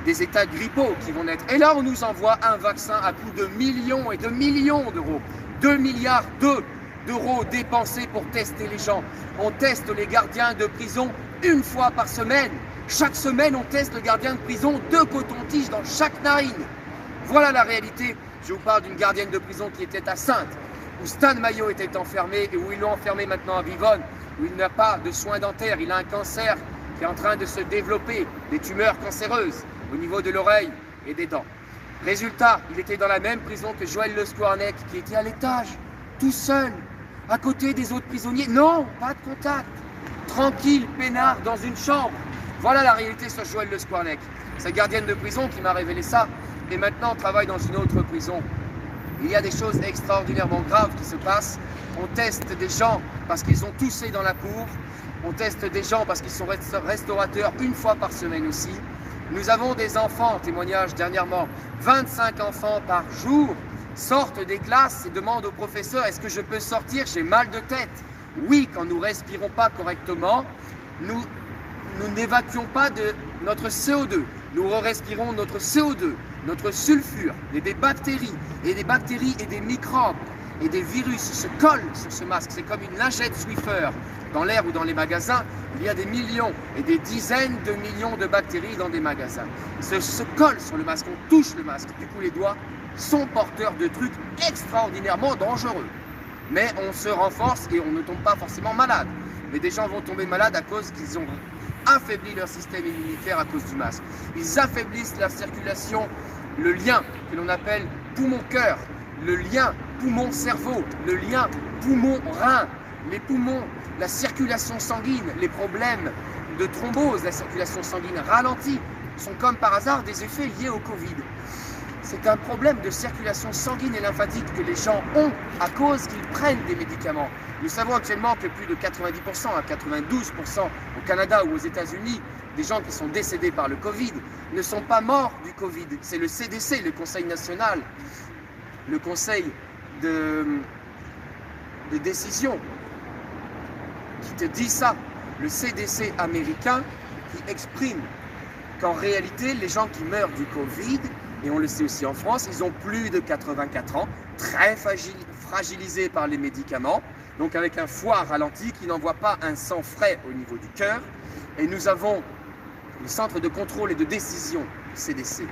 des états grippaux qui vont naître. Et là, on nous envoie un vaccin à coût de millions et de millions d'euros. 2 milliards d'euros dépensés pour tester les gens. On teste les gardiens de prison 1 fois par semaine. Chaque semaine, on teste le gardien de prison 2 cotons-tiges dans chaque narine. Voilà la réalité. Je vous parle d'une gardienne de prison qui était à Saintes, où Stan Maillot était enfermé et où ils l'ont enfermé maintenant à Vivonne, où il n'a pas de soins dentaires. Il a un cancer qui est en train de se développer, des tumeurs cancéreuses au niveau de l'oreille et des dents. Résultat, il était dans la même prison que Joël Le Squarnec, qui était à l'étage, tout seul, à côté des autres prisonniers. Non, pas de contact. Tranquille, peinard, dans une chambre. Voilà la réalité sur Joël Le Squarnec. Cette gardienne de prison qui m'a révélé ça, et maintenant travaille dans une autre prison. Il y a des choses extraordinairement graves qui se passent. On teste des gens parce qu'ils ont toussé dans la cour. On teste des gens parce qu'ils sont restaurateurs une fois par semaine aussi. Nous avons des enfants, témoignage dernièrement, 25 enfants par jour sortent des classes et demandent au professeur « Est-ce que je peux sortir? J'ai mal de tête ». Oui, quand nous ne respirons pas correctement, nous n'évacuons pas de notre CO2. Nous respirons notre CO2, notre sulfure, et des bactéries et des microbes et des virus se collent sur ce masque. C'est comme une lingette Swiffer. Dans l'air ou dans les magasins, il y a des millions et des dizaines de millions de bactéries dans des magasins. Ils se collent sur le masque, on touche le masque. Du coup, les doigts sont porteurs de trucs extraordinairement dangereux. Mais on se renforce et on ne tombe pas forcément malade. Mais des gens vont tomber malades à cause qu'ils ont affaibli leur système immunitaire à cause du masque. Ils affaiblissent la circulation, le lien que l'on appelle poumon-cœur, le lien poumon-cerveau, le lien poumon-rein, les poumons, la circulation sanguine, les problèmes de thrombose, la circulation sanguine ralentie, sont comme par hasard des effets liés au Covid. C'est un problème de circulation sanguine et lymphatique que les gens ont à cause qu'ils prennent des médicaments. Nous savons actuellement que plus de 90% à 92% au Canada ou aux États-Unis, des gens qui sont décédés par le Covid ne sont pas morts du Covid. C'est le CDC, le Conseil national, le Conseil de décision qui te dit ça, le CDC américain qui exprime qu'en réalité, les gens qui meurent du Covid, et on le sait aussi en France, ils ont plus de 84 ans, très fragilisés par les médicaments, donc avec un foie ralenti qui n'envoie pas un sang frais au niveau du cœur. Et nous avons le Centre de contrôle et de décision, CDC.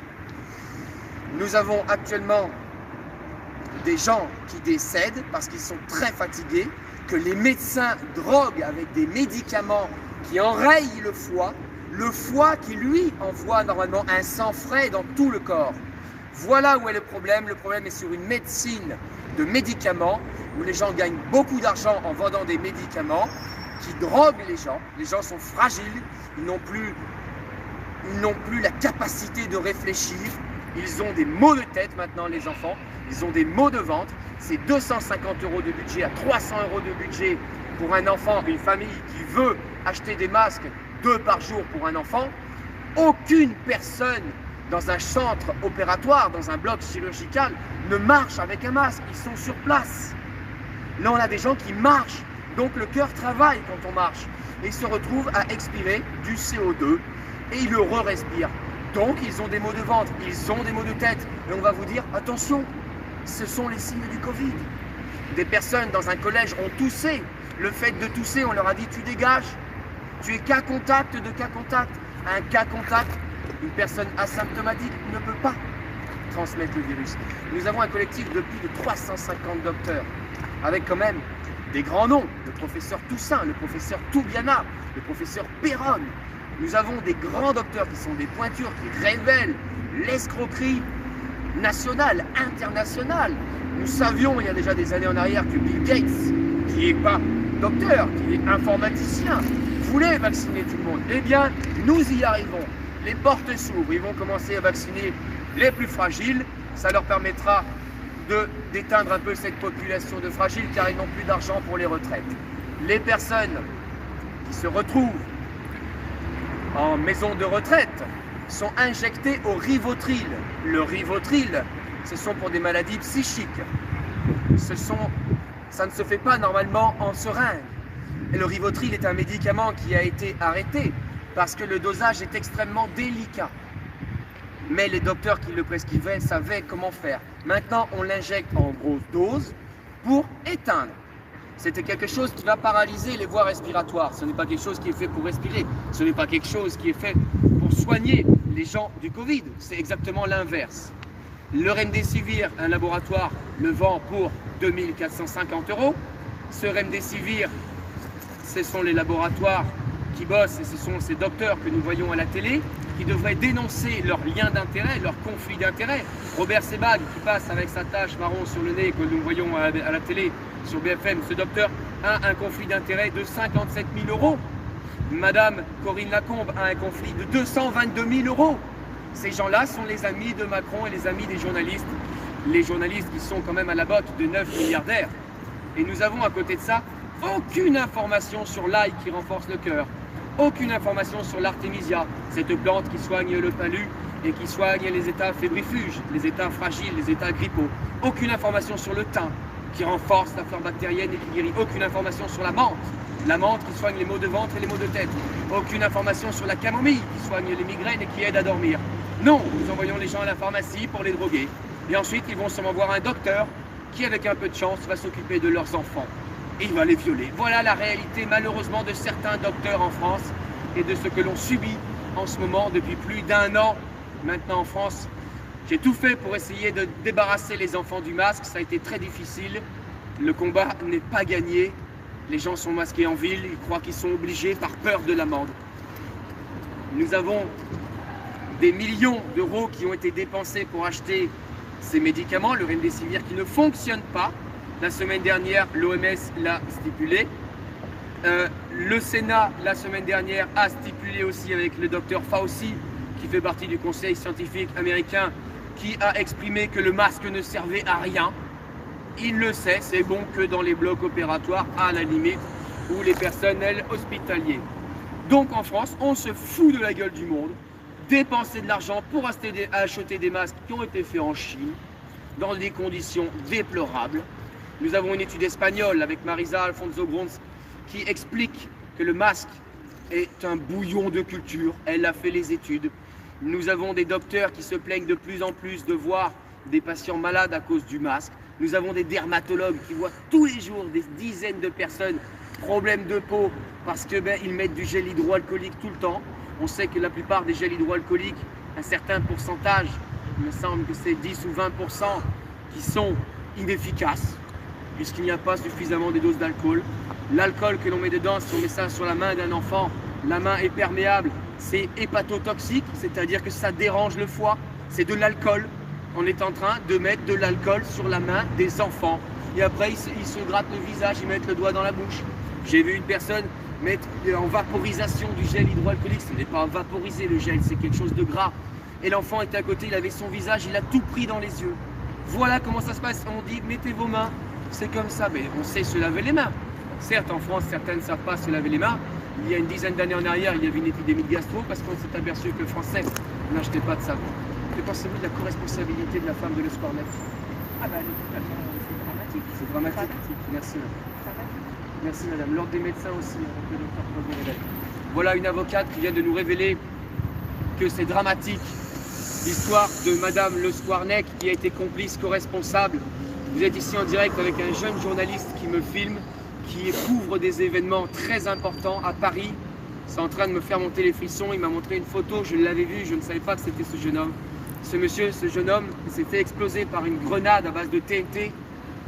Nous avons actuellement des gens qui décèdent parce qu'ils sont très fatigués, que les médecins droguent avec des médicaments qui enrayent le foie qui lui envoie normalement un sang frais dans tout le corps. Voilà où est le problème. Le problème est sur une médecine de médicaments où les gens gagnent beaucoup d'argent en vendant des médicaments qui droguent les gens. Les gens sont fragiles, ils n'ont plus la capacité de réfléchir. Ils ont des maux de tête maintenant, les enfants. Ils ont des maux de ventre. C'est 250 € de budget à 300 € de budget pour un enfant, une famille qui veut acheter des masques 2 par jour pour un enfant. Aucune personne dans un centre opératoire, dans un bloc chirurgical, ne marche avec un masque. Ils sont sur place. Là, on a des gens qui marchent. Donc, le cœur travaille quand on marche. Et ils se retrouvent à expirer du CO2 et ils le re-respirent. Donc, ils ont des maux de ventre, ils ont des maux de tête. Et on va vous dire, attention, ce sont les signes du Covid. Des personnes dans un collège ont toussé. Le fait de tousser, on leur a dit, tu dégages. Tu es cas contact de cas contact. Un cas contact, une personne asymptomatique ne peut pas transmettre le virus. Nous avons un collectif de plus de 350 docteurs, avec quand même des grands noms, le professeur Toussaint, le professeur Toubiana, le professeur Perron. Nous avons des grands docteurs qui sont des pointures, qui révèlent l'escroquerie nationale, internationale. Nous savions il y a déjà des années en arrière que Bill Gates, qui n'est pas docteur, qui est informaticien, voulait vacciner tout le monde. Eh bien, nous y arrivons. Les portes s'ouvrent, ils vont commencer à vacciner les plus fragiles. Ça leur permettra d'éteindre un peu cette population de fragiles car ils n'ont plus d'argent pour les retraites. Les personnes qui se retrouvent en maison de retraite sont injectées au Rivotril. Le Rivotril, ce sont pour des maladies psychiques. Ça ne se fait pas normalement en seringue. Et le Rivotril est un médicament qui a été arrêté parce que le dosage est extrêmement délicat. Mais les docteurs qui le prescrivaient savaient comment faire. Maintenant, on l'injecte en grosse dose pour éteindre. C'était quelque chose qui va paralyser les voies respiratoires. Ce n'est pas quelque chose qui est fait pour respirer. Ce n'est pas quelque chose qui est fait pour soigner les gens du Covid. C'est exactement l'inverse. Le Remdesivir, un laboratoire le vend pour 2450 €. Ce Remdesivir, ce sont les laboratoires qui bossent et ce sont ces docteurs que nous voyons à la télé qui devraient dénoncer leurs liens d'intérêt, leurs conflits d'intérêt. Robert Sebag qui passe avec sa tache marron sur le nez que nous voyons à la télé sur BFM. Ce docteur a un conflit d'intérêt de 57 000 euros. Madame Corinne Lacombe a un conflit de 222 000 euros. Ces gens-là sont les amis de Macron et les amis des journalistes. Les journalistes qui sont quand même à la botte de 9 milliardaires. Et nous avons à côté de ça aucune information sur l'ail qui renforce le cœur. Aucune information sur l'artémisia, cette plante qui soigne le palu et qui soigne les états fébrifuges, les états fragiles, les états grippaux. Aucune information sur le thym qui renforce la flore bactérienne et qui guérit. Aucune information sur la menthe qui soigne les maux de ventre et les maux de tête. Aucune information sur la camomille qui soigne les migraines et qui aide à dormir. Non, nous envoyons les gens à la pharmacie pour les droguer. Et ensuite, ils vont sûrement voir un docteur qui, avec un peu de chance, va s'occuper de leurs enfants. Et il va les violer. Voilà la réalité, malheureusement, de certains docteurs en France et de ce que l'on subit en ce moment depuis plus d'1 an maintenant en France. J'ai tout fait pour essayer de débarrasser les enfants du masque. Ça a été très difficile. Le combat n'est pas gagné. Les gens sont masqués en ville. Ils croient qu'ils sont obligés par peur de l'amende. Nous avons des millions d'euros qui ont été dépensés pour acheter ces médicaments, le Remdesivir, qui ne fonctionne pas. La semaine dernière, l'OMS l'a stipulé. Le Sénat, la semaine dernière, a stipulé aussi avec le docteur Fauci, qui fait partie du conseil scientifique américain, qui a exprimé que le masque ne servait à rien. Il le sait, c'est bon que dans les blocs opératoires, à la limite, ou les personnels hospitaliers. Donc en France, on se fout de la gueule du monde, dépenser de l'argent pour acheter des masques qui ont été faits en Chine, dans des conditions déplorables. Nous avons une étude espagnole avec Marisa Alfonso Brons qui explique que le masque est un bouillon de culture. Elle a fait les études. Nous avons des docteurs qui se plaignent de plus en plus de voir des patients malades à cause du masque. Nous avons des dermatologues qui voient tous les jours des dizaines de personnes problèmes de peau parce que ils mettent du gel hydroalcoolique tout le temps. On sait que la plupart des gels hydroalcooliques, un certain pourcentage, il me semble que c'est 10 ou 20%, qui sont inefficaces puisqu'il n'y a pas suffisamment de doses d'alcool. L'alcool que l'on met dedans, si on met ça sur la main d'un enfant, la main est perméable, c'est hépatotoxique, c'est-à-dire que ça dérange le foie, c'est de l'alcool. On est en train de mettre de l'alcool sur la main des enfants. Et après, ils se grattent le visage, ils mettent le doigt dans la bouche. J'ai vu une personne mettre en vaporisation du gel hydroalcoolique. Ce n'est pas vaporiser le gel, c'est quelque chose de gras. Et l'enfant était à côté, il avait son visage, il a tout pris dans les yeux. Voilà comment ça se passe. On dit, mettez vos mains. C'est comme ça, mais on sait se laver les mains. Certes, en France, certains ne savent pas se laver les mains. Il y a une dizaine d'années en arrière, il y avait une épidémie de gastro parce qu'on s'est aperçu que le Français n'achetait pas de savon. Que pensez-vous de la co-responsabilité de la femme de Le Square Net? Ah bah, c'est dramatique. C'est dramatique. Merci. Merci madame. L'ordre des médecins aussi, avec le docteur Poirier. Voilà une avocate qui vient de nous révéler que c'est dramatique. L'histoire de madame Le Square Net qui a été complice, co-responsable. Vous êtes ici en direct avec un jeune journaliste qui me filme, qui couvre des événements très importants à Paris. C'est en train de me faire monter les frissons. Il m'a montré une photo, je l'avais vu, je ne savais pas que c'était ce jeune homme. Ce jeune homme, s'est fait exploser par une grenade à base de TNT,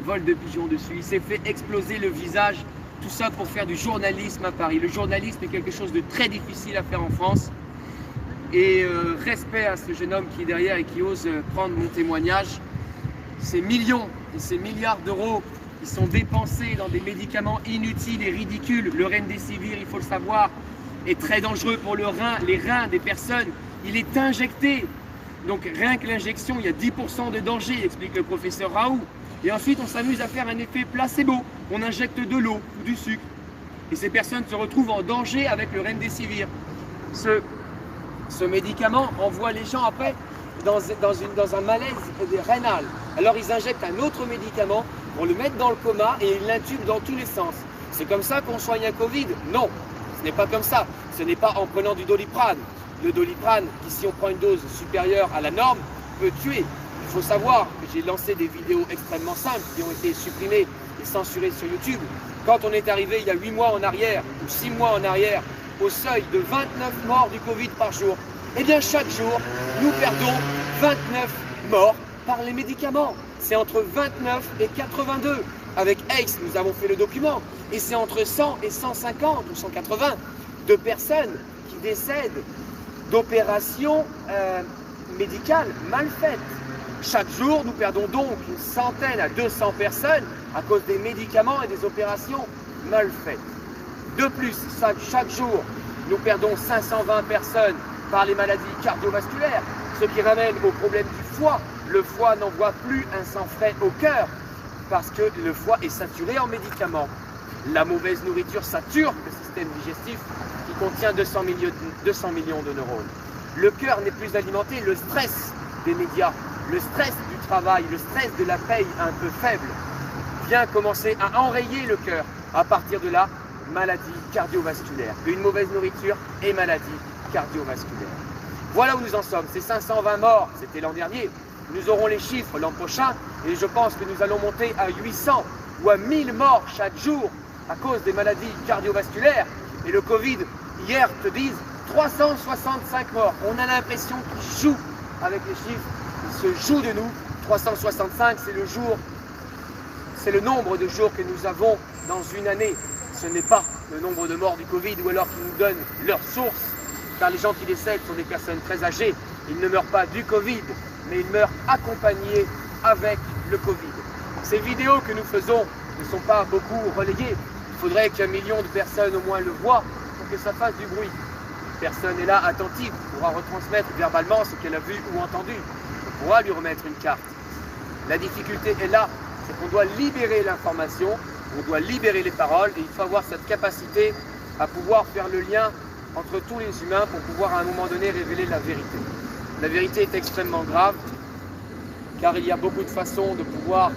vol de pigeons dessus. Il s'est fait exploser le visage, tout ça pour faire du journalisme à Paris. Le journalisme est quelque chose de très difficile à faire en France. Et respect à ce jeune homme qui est derrière et qui ose prendre mon témoignage. Ces millions et ces milliards d'euros qui sont dépensés dans des médicaments inutiles et ridicules. Le Remdesivir, il faut le savoir, est très dangereux pour les reins des personnes. Il est injecté. Donc rien que l'injection, il y a 10% de danger, explique le professeur Raoult. Et ensuite, on s'amuse à faire un effet placebo. On injecte de l'eau ou du sucre. Et ces personnes se retrouvent en danger avec le Remdesivir. Ce médicament envoie les gens après dans un malaise rénal. Alors ils injectent un autre médicament pour le mettre dans le coma et ils l'intubent dans tous les sens. C'est comme ça qu'on soigne un Covid? Non, ce n'est pas comme ça. Ce n'est pas en prenant du Doliprane. Le Doliprane, qui si on prend une dose supérieure à la norme, peut tuer. Il faut savoir que j'ai lancé des vidéos extrêmement simples qui ont été supprimées et censurées sur YouTube. Quand on est arrivé il y a 8 mois en arrière, ou 6 mois en arrière, au seuil de 29 morts du Covid par jour, eh bien chaque jour, nous perdons 29 morts par les médicaments. C'est entre 29 et 82. Avec ACE, nous avons fait le document. Et c'est entre 100 et 150 ou 180 de personnes qui décèdent d'opérations médicales mal faites. Chaque jour, nous perdons donc une centaine à 200 personnes à cause des médicaments et des opérations mal faites. De plus, chaque jour, nous perdons 520 personnes par les maladies cardiovasculaires, ce qui ramène au problème du foie. Le foie n'envoie plus un sang frais au cœur parce que le foie est saturé en médicaments. La mauvaise nourriture sature le système digestif qui contient 200 millions de neurones. Le cœur n'est plus alimenté, le stress des médias, le stress du travail, le stress de la paye un peu faible vient commencer à enrayer le cœur. À partir de là, maladie cardiovasculaire. Une mauvaise nourriture et maladie cardiovasculaire. Voilà où nous en sommes. C'est 520 morts, c'était l'an dernier. Nous aurons les chiffres l'an prochain et je pense que nous allons monter à 800 ou à 1000 morts chaque jour à cause des maladies cardiovasculaires. Et le Covid, hier, te disent 365 morts. On a l'impression qu'ils jouent avec les chiffres, ils se jouent de nous. 365, c'est le nombre de jours que nous avons dans une année. Ce n'est pas le nombre de morts du Covid ou alors qu'ils nous donnent leur source, car les gens qui décèdent sont des personnes très âgées. Ils ne meurent pas du Covid, mais ils meurent accompagnés avec le Covid. Ces vidéos que nous faisons ne sont pas beaucoup relayées. Il faudrait qu'un million de personnes au moins le voient pour que ça fasse du bruit. Personne n'est là attentive, pourra retransmettre verbalement ce qu'elle a vu ou entendu. On pourra lui remettre une carte. La difficulté est là, c'est qu'on doit libérer l'information, on doit libérer les paroles et il faut avoir cette capacité à pouvoir faire le lien entre tous les humains pour pouvoir à un moment donné révéler la vérité. La vérité est extrêmement grave car il y a beaucoup de façons de pouvoir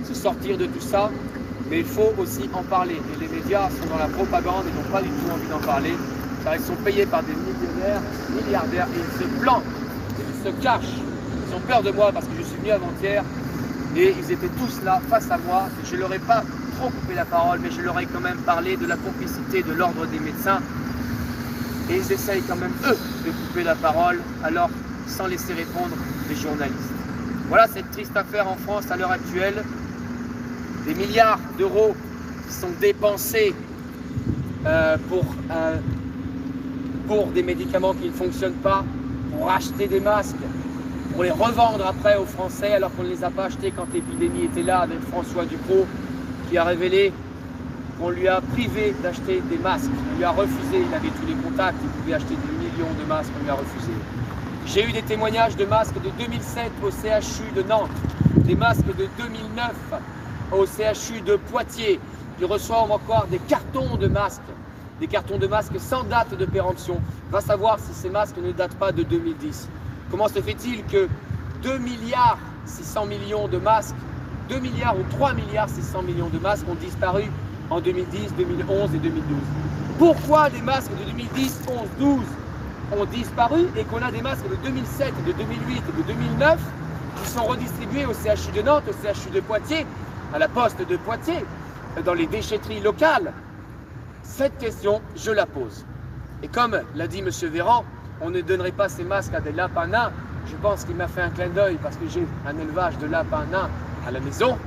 se sortir de tout ça, mais il faut aussi en parler. Et les médias sont dans la propagande et n'ont pas du tout envie d'en parler car ils sont payés par des millionnaires, milliardaires et ils se planquent, ils se cachent. Ils ont peur de moi parce que je suis venu avant-hier et ils étaient tous là face à moi. Je ne leur ai pas trop coupé la parole, mais je leur ai quand même parlé de la complicité de l'ordre des médecins. Et ils essayent quand même, eux, de couper la parole, alors sans laisser répondre les journalistes. Voilà cette triste affaire en France à l'heure actuelle. Des milliards d'euros qui sont dépensés pour des médicaments qui ne fonctionnent pas, pour acheter des masques, pour les revendre après aux Français alors qu'on ne les a pas achetés quand l'épidémie était là avec François Ducrot qui a révélé qu'on lui a privé d'acheter des masques. On lui a refusé, il avait tous les contacts, il pouvait acheter des millions de masques, on lui a refusé. J'ai eu des témoignages de masques de 2007 au CHU de Nantes, des masques de 2009 au CHU de Poitiers. Ils reçoivent encore des cartons de masques sans date de péremption. Va savoir si ces masques ne datent pas de 2010. Comment se fait-il que 2 milliards 600 millions de masques, 2 milliards ou 3 milliards 600 millions de masques ont disparu en 2010, 2011 et 2012? Pourquoi des masques de 2010, 11, 12 ont disparu et qu'on a des masques de 2007, de 2008 et de 2009 qui sont redistribués au CHU de Nantes, au CHU de Poitiers, à la Poste de Poitiers, dans les déchetteries locales? Cette question, je la pose. Et comme l'a dit M. Véran, on ne donnerait pas ces masques à des lapins nains. Je pense qu'il m'a fait un clin d'œil parce que j'ai un élevage de lapins nains à la maison.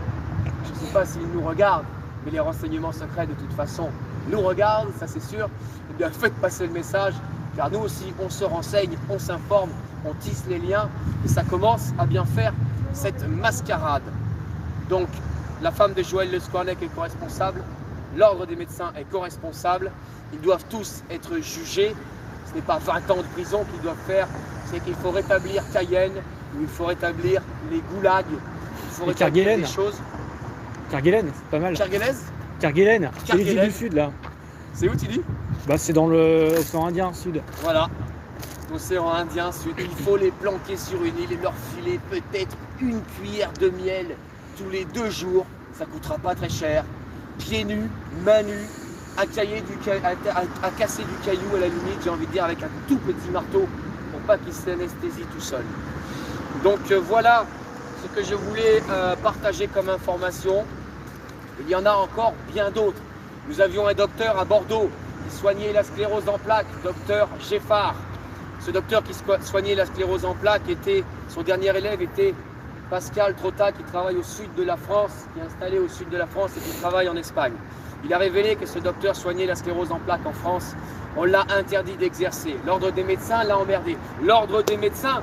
Je ne sais pas s'il nous regarde, mais les renseignements secrets de toute façon nous regardent, ça c'est sûr. Eh bien, faites passer le message, car nous aussi on se renseigne, on s'informe, on tisse les liens et ça commence à bien faire cette mascarade. Donc, la femme de Joël Le Squarnec est co-responsable, l'ordre des médecins est co-responsable, ils doivent tous être jugés. Ce n'est pas 20 ans de prison qu'ils doivent faire, c'est qu'il faut rétablir Cayenne, ou il faut rétablir les goulags, il faut rétablir des choses. Kerguelen, c'est pas mal. Kerguelen, c'est les îles du Sud là. C'est où tu dis? Bah c'est dans l'océan Indien Sud. Voilà, l'océan Indien Sud. Il faut les planquer sur une île et leur filer peut-être une cuillère de miel tous les 2 jours. Ça coûtera pas très cher. Pieds nus, mains nues, à casser du caillou à la limite, j'ai envie de dire avec un tout petit marteau pour pas qu'il s'anesthésie tout seul. Donc voilà ce que je voulais partager comme information. Il y en a encore bien d'autres. Nous avions un docteur à Bordeaux qui soignait la sclérose en plaques, docteur Geffard. Ce docteur qui soignait la sclérose en plaques, son dernier élève était Pascal Trotta qui travaille au sud de la France, qui est installé au sud de la France et qui travaille en Espagne. Il a révélé que ce docteur soignait la sclérose en plaques en France. On l'a interdit d'exercer. L'ordre des médecins l'a emmerdé. L'ordre des médecins,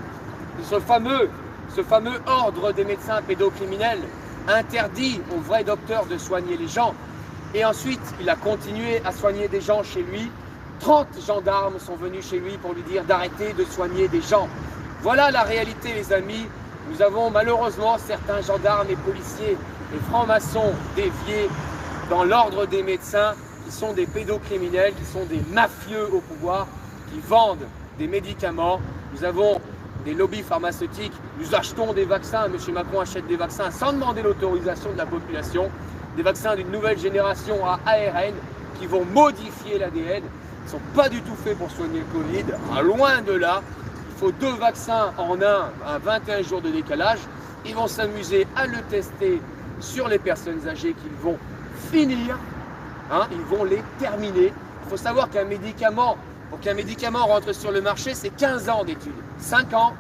ce fameux ordre des médecins pédocriminels interdit aux vrais docteurs de soigner les gens. Et ensuite, il a continué à soigner des gens chez lui. 30 gendarmes sont venus chez lui pour lui dire d'arrêter de soigner des gens. Voilà la réalité, les amis. Nous avons malheureusement certains gendarmes et policiers et francs-maçons déviés dans l'ordre des médecins qui sont des pédocriminels, qui sont des mafieux au pouvoir, qui vendent des médicaments. Nous avons des lobbies pharmaceutiques, nous achetons des vaccins, M. Macron achète des vaccins sans demander l'autorisation de la population, des vaccins d'une nouvelle génération à ARN qui vont modifier l'ADN, ils ne sont pas du tout faits pour soigner le Covid, loin de là. Il faut 2 vaccins en un à 21 jours de décalage. Ils vont s'amuser à le tester sur les personnes âgées qu'ils vont finir, ils vont les terminer. Il faut savoir qu'un médicament, pour qu'un médicament rentre sur le marché, c'est 15 ans d'études. 5 ans,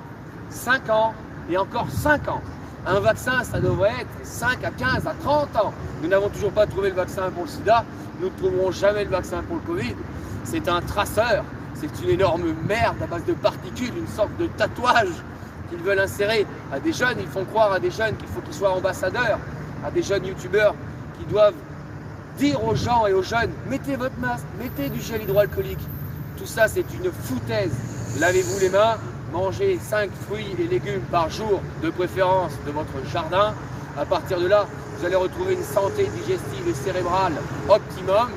5 ans et encore 5 ans. Un vaccin, ça devrait être 5 à 15 à 30 ans. Nous n'avons toujours pas trouvé le vaccin pour le sida. Nous ne trouverons jamais le vaccin pour le Covid. C'est un traceur. C'est une énorme merde à base de particules, une sorte de tatouage qu'ils veulent insérer à des jeunes. Ils font croire à des jeunes qu'il faut qu'ils soient ambassadeurs, à des jeunes youtubeurs qui doivent dire aux gens et aux jeunes « mettez votre masque, mettez du gel hydroalcoolique ». Tout ça, c'est une foutaise. Lavez-vous les mains, mangez 5 fruits et légumes par jour, de préférence de votre jardin. À partir de là, vous allez retrouver une santé digestive et cérébrale optimum.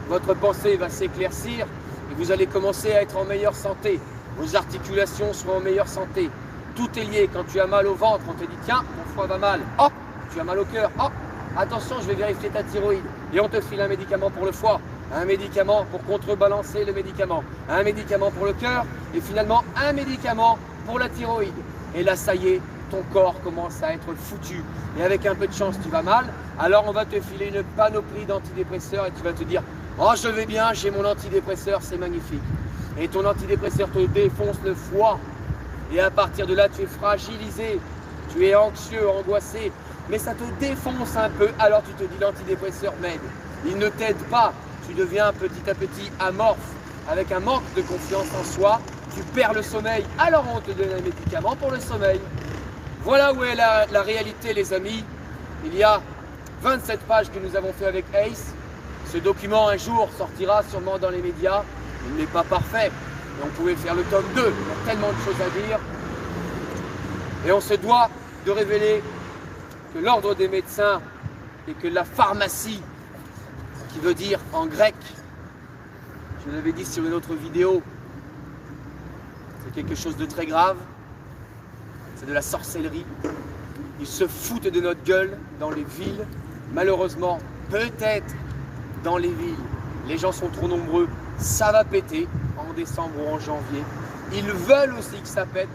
Votre pensée va s'éclaircir et vous allez commencer à être en meilleure santé. Vos articulations seront en meilleure santé. Tout est lié. Quand tu as mal au ventre, on te dit tiens, ton foie va mal. Hop, tu as mal au cœur. Hop, attention, je vais vérifier ta thyroïde. Et on te file un médicament pour le foie, un médicament pour contrebalancer le médicament, un médicament pour le cœur et finalement un médicament pour la thyroïde. Et là, ça y est, ton corps commence à être foutu. Et avec un peu de chance, tu vas mal. Alors on va te filer une panoplie d'antidépresseurs et tu vas te dire oh, je vais bien, j'ai mon antidépresseur, c'est magnifique. Et ton antidépresseur te défonce le foie. Et à partir de là, tu es fragilisé, tu es anxieux, angoissé. Mais ça te défonce un peu, alors tu te dis l'antidépresseur m'aide. Il ne t'aide pas, tu deviens petit à petit amorphe, avec un manque de confiance en soi. Tu perds le sommeil, alors on te donne un médicament pour le sommeil. Voilà où est la réalité, les amis. Il y a 27 pages que nous avons fait avec Ace. Ce document, un jour, sortira sûrement dans les médias. Il n'est pas parfait. Et on pouvait faire le tome 2. Il y a tellement de choses à dire. Et on se doit de révéler que l'ordre des médecins et que la pharmacie, qui veut dire en grec, je l'avais dit sur une autre vidéo, c'est quelque chose de très grave. C'est de la sorcellerie. Ils se foutent de notre gueule dans les villes. Malheureusement, peut-être dans les villes, les gens sont trop nombreux. Ça va péter en décembre ou en janvier. Ils veulent aussi que ça pète.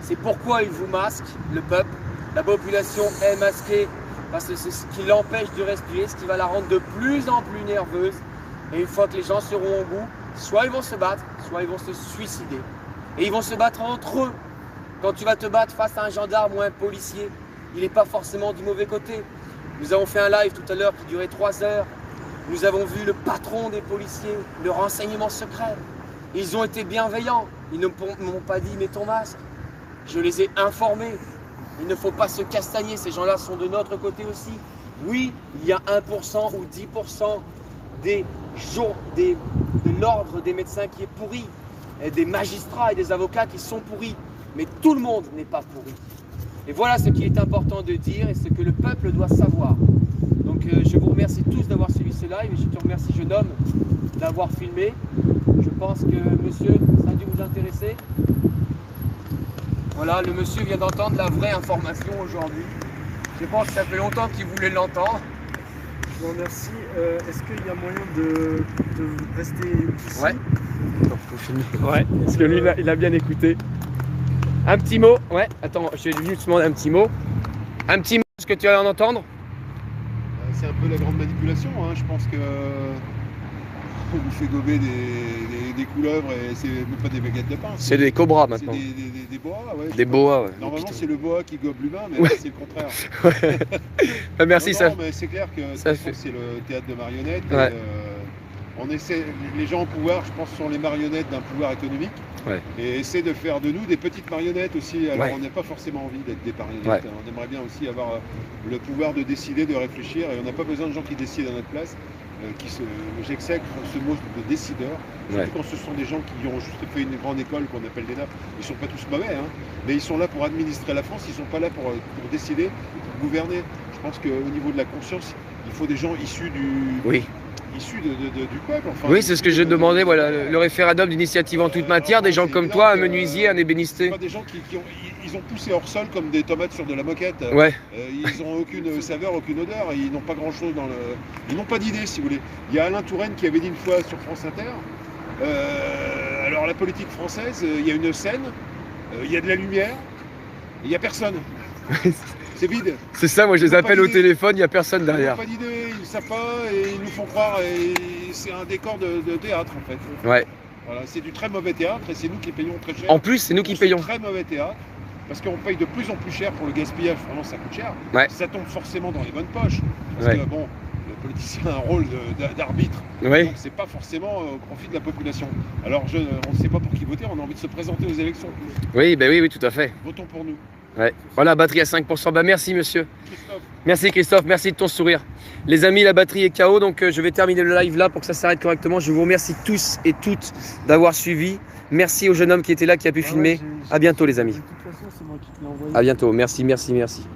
C'est pourquoi ils vous masquent, le peuple. La population est masquée parce que c'est ce qui l'empêche de respirer, ce qui va la rendre de plus en plus nerveuse. Et une fois que les gens seront au bout, soit ils vont se battre, soit ils vont se suicider. Et ils vont se battre entre eux. Quand tu vas te battre face à un gendarme ou un policier, il n'est pas forcément du mauvais côté. Nous avons fait un live tout à l'heure qui durait 3 heures. Nous avons vu le patron des policiers, le renseignement secret. Ils ont été bienveillants. Ils ne m'ont pas dit « mets ton masque ». Je les ai informés. Il ne faut pas se castagner. Ces gens-là sont de notre côté aussi. Oui, il y a 1% ou 10% de l'ordre des médecins qui est pourri. Et des magistrats et des avocats qui sont pourris. Mais tout le monde n'est pas pourri. Et voilà ce qui est important de dire et ce que le peuple doit savoir. Donc je vous remercie tous d'avoir suivi ce live et je te remercie, jeune homme, d'avoir filmé. Je pense que monsieur, ça a dû vous intéresser. Voilà, le monsieur vient d'entendre la vraie information aujourd'hui. Je pense que ça fait longtemps qu'il voulait l'entendre. Je vous remercie. Est-ce qu'il y a moyen de rester ici? Ouais. Ouais, parce que lui, il a bien écouté. Un petit mot, ouais, attends, je vais juste demander un petit mot. Un petit mot, est-ce que tu vas en entendre? C'est un peu la grande manipulation, hein. Je pense que on vous fait gober des couleuvres et c'est même pas des baguettes de pain. C'est des cobras maintenant. C'est des boas, ouais. Des boas, ouais. Normalement, c'est le boa qui gobe l'humain, mais ouais. là, c'est le contraire. Ouais. Merci, non, ça. Non, mais c'est clair que ça fait... c'est le théâtre de marionnettes. Ouais. les gens au pouvoir, je pense, sont les marionnettes d'un pouvoir économique. Ouais. Et essaient de faire de nous des petites marionnettes aussi. Alors Ouais. on n'a pas forcément envie d'être des marionnettes. Ouais. On aimerait bien aussi avoir le pouvoir de décider, de réfléchir. Et on n'a pas besoin de gens qui décident à notre place. J'exècre ce mot de décideur. Surtout Ouais. quand ce sont des gens qui ont juste fait une grande école qu'on appelle des NAP. Ils ne sont pas tous mauvais, hein, mais ils sont là pour administrer la France. Ils ne sont pas là pour décider, pour gouverner. Je pense qu'au niveau de la conscience, il faut des gens issus Oui. du peuple. Enfin, Oui, c'est ce que je demandais, voilà, le référendum d'initiative en toute matière, des gens comme toi, un menuisier, un ébénisté. Pas des gens ils ont poussé hors sol comme des tomates sur de la moquette. Ouais, Ils n'ont aucune saveur, aucune odeur, et ils n'ont pas grand-chose dans le... Ils n'ont pas d'idée, si vous voulez. Il y a Alain Touraine qui avait dit une fois sur France Inter, alors la politique française, il y a une scène, il y a de la lumière, il n'y a personne. C'est vide. c'est ça, moi je les Ils ont pas appelle au d'idée. téléphone, il n'y a personne Ils n'ont derrière. pas d'idée, ils ne savent pas, et ils nous font croire, et c'est un décor de théâtre en fait. Ouais. Voilà, c'est du très mauvais théâtre, et c'est nous qui payons très cher. En plus, c'est nous qui pour payons. ce très mauvais théâtre, parce qu'on paye de plus en plus cher pour le gaspillage, vraiment ça coûte cher. Ouais. Ça tombe forcément dans les bonnes poches, parce Ouais. que bon, le politicien a un rôle d'arbitre, Oui. donc c'est pas forcément au profit de la population. Alors on ne sait pas pour qui voter, on a envie de se présenter aux élections. Oui, ben oui, oui, tout à fait. Votons pour nous. Ouais. Voilà, batterie à 5%. Bah merci monsieur. Christophe. Merci Christophe, merci de ton sourire. Les amis, la batterie est KO, donc je vais terminer le live là pour que ça s'arrête correctement. Je vous remercie tous et toutes d'avoir suivi. Merci au jeune homme qui était là, qui a pu filmer. À bientôt les amis. De toute façon, c'est moi qui te l'ai envoyé. À bientôt. Merci, merci, merci.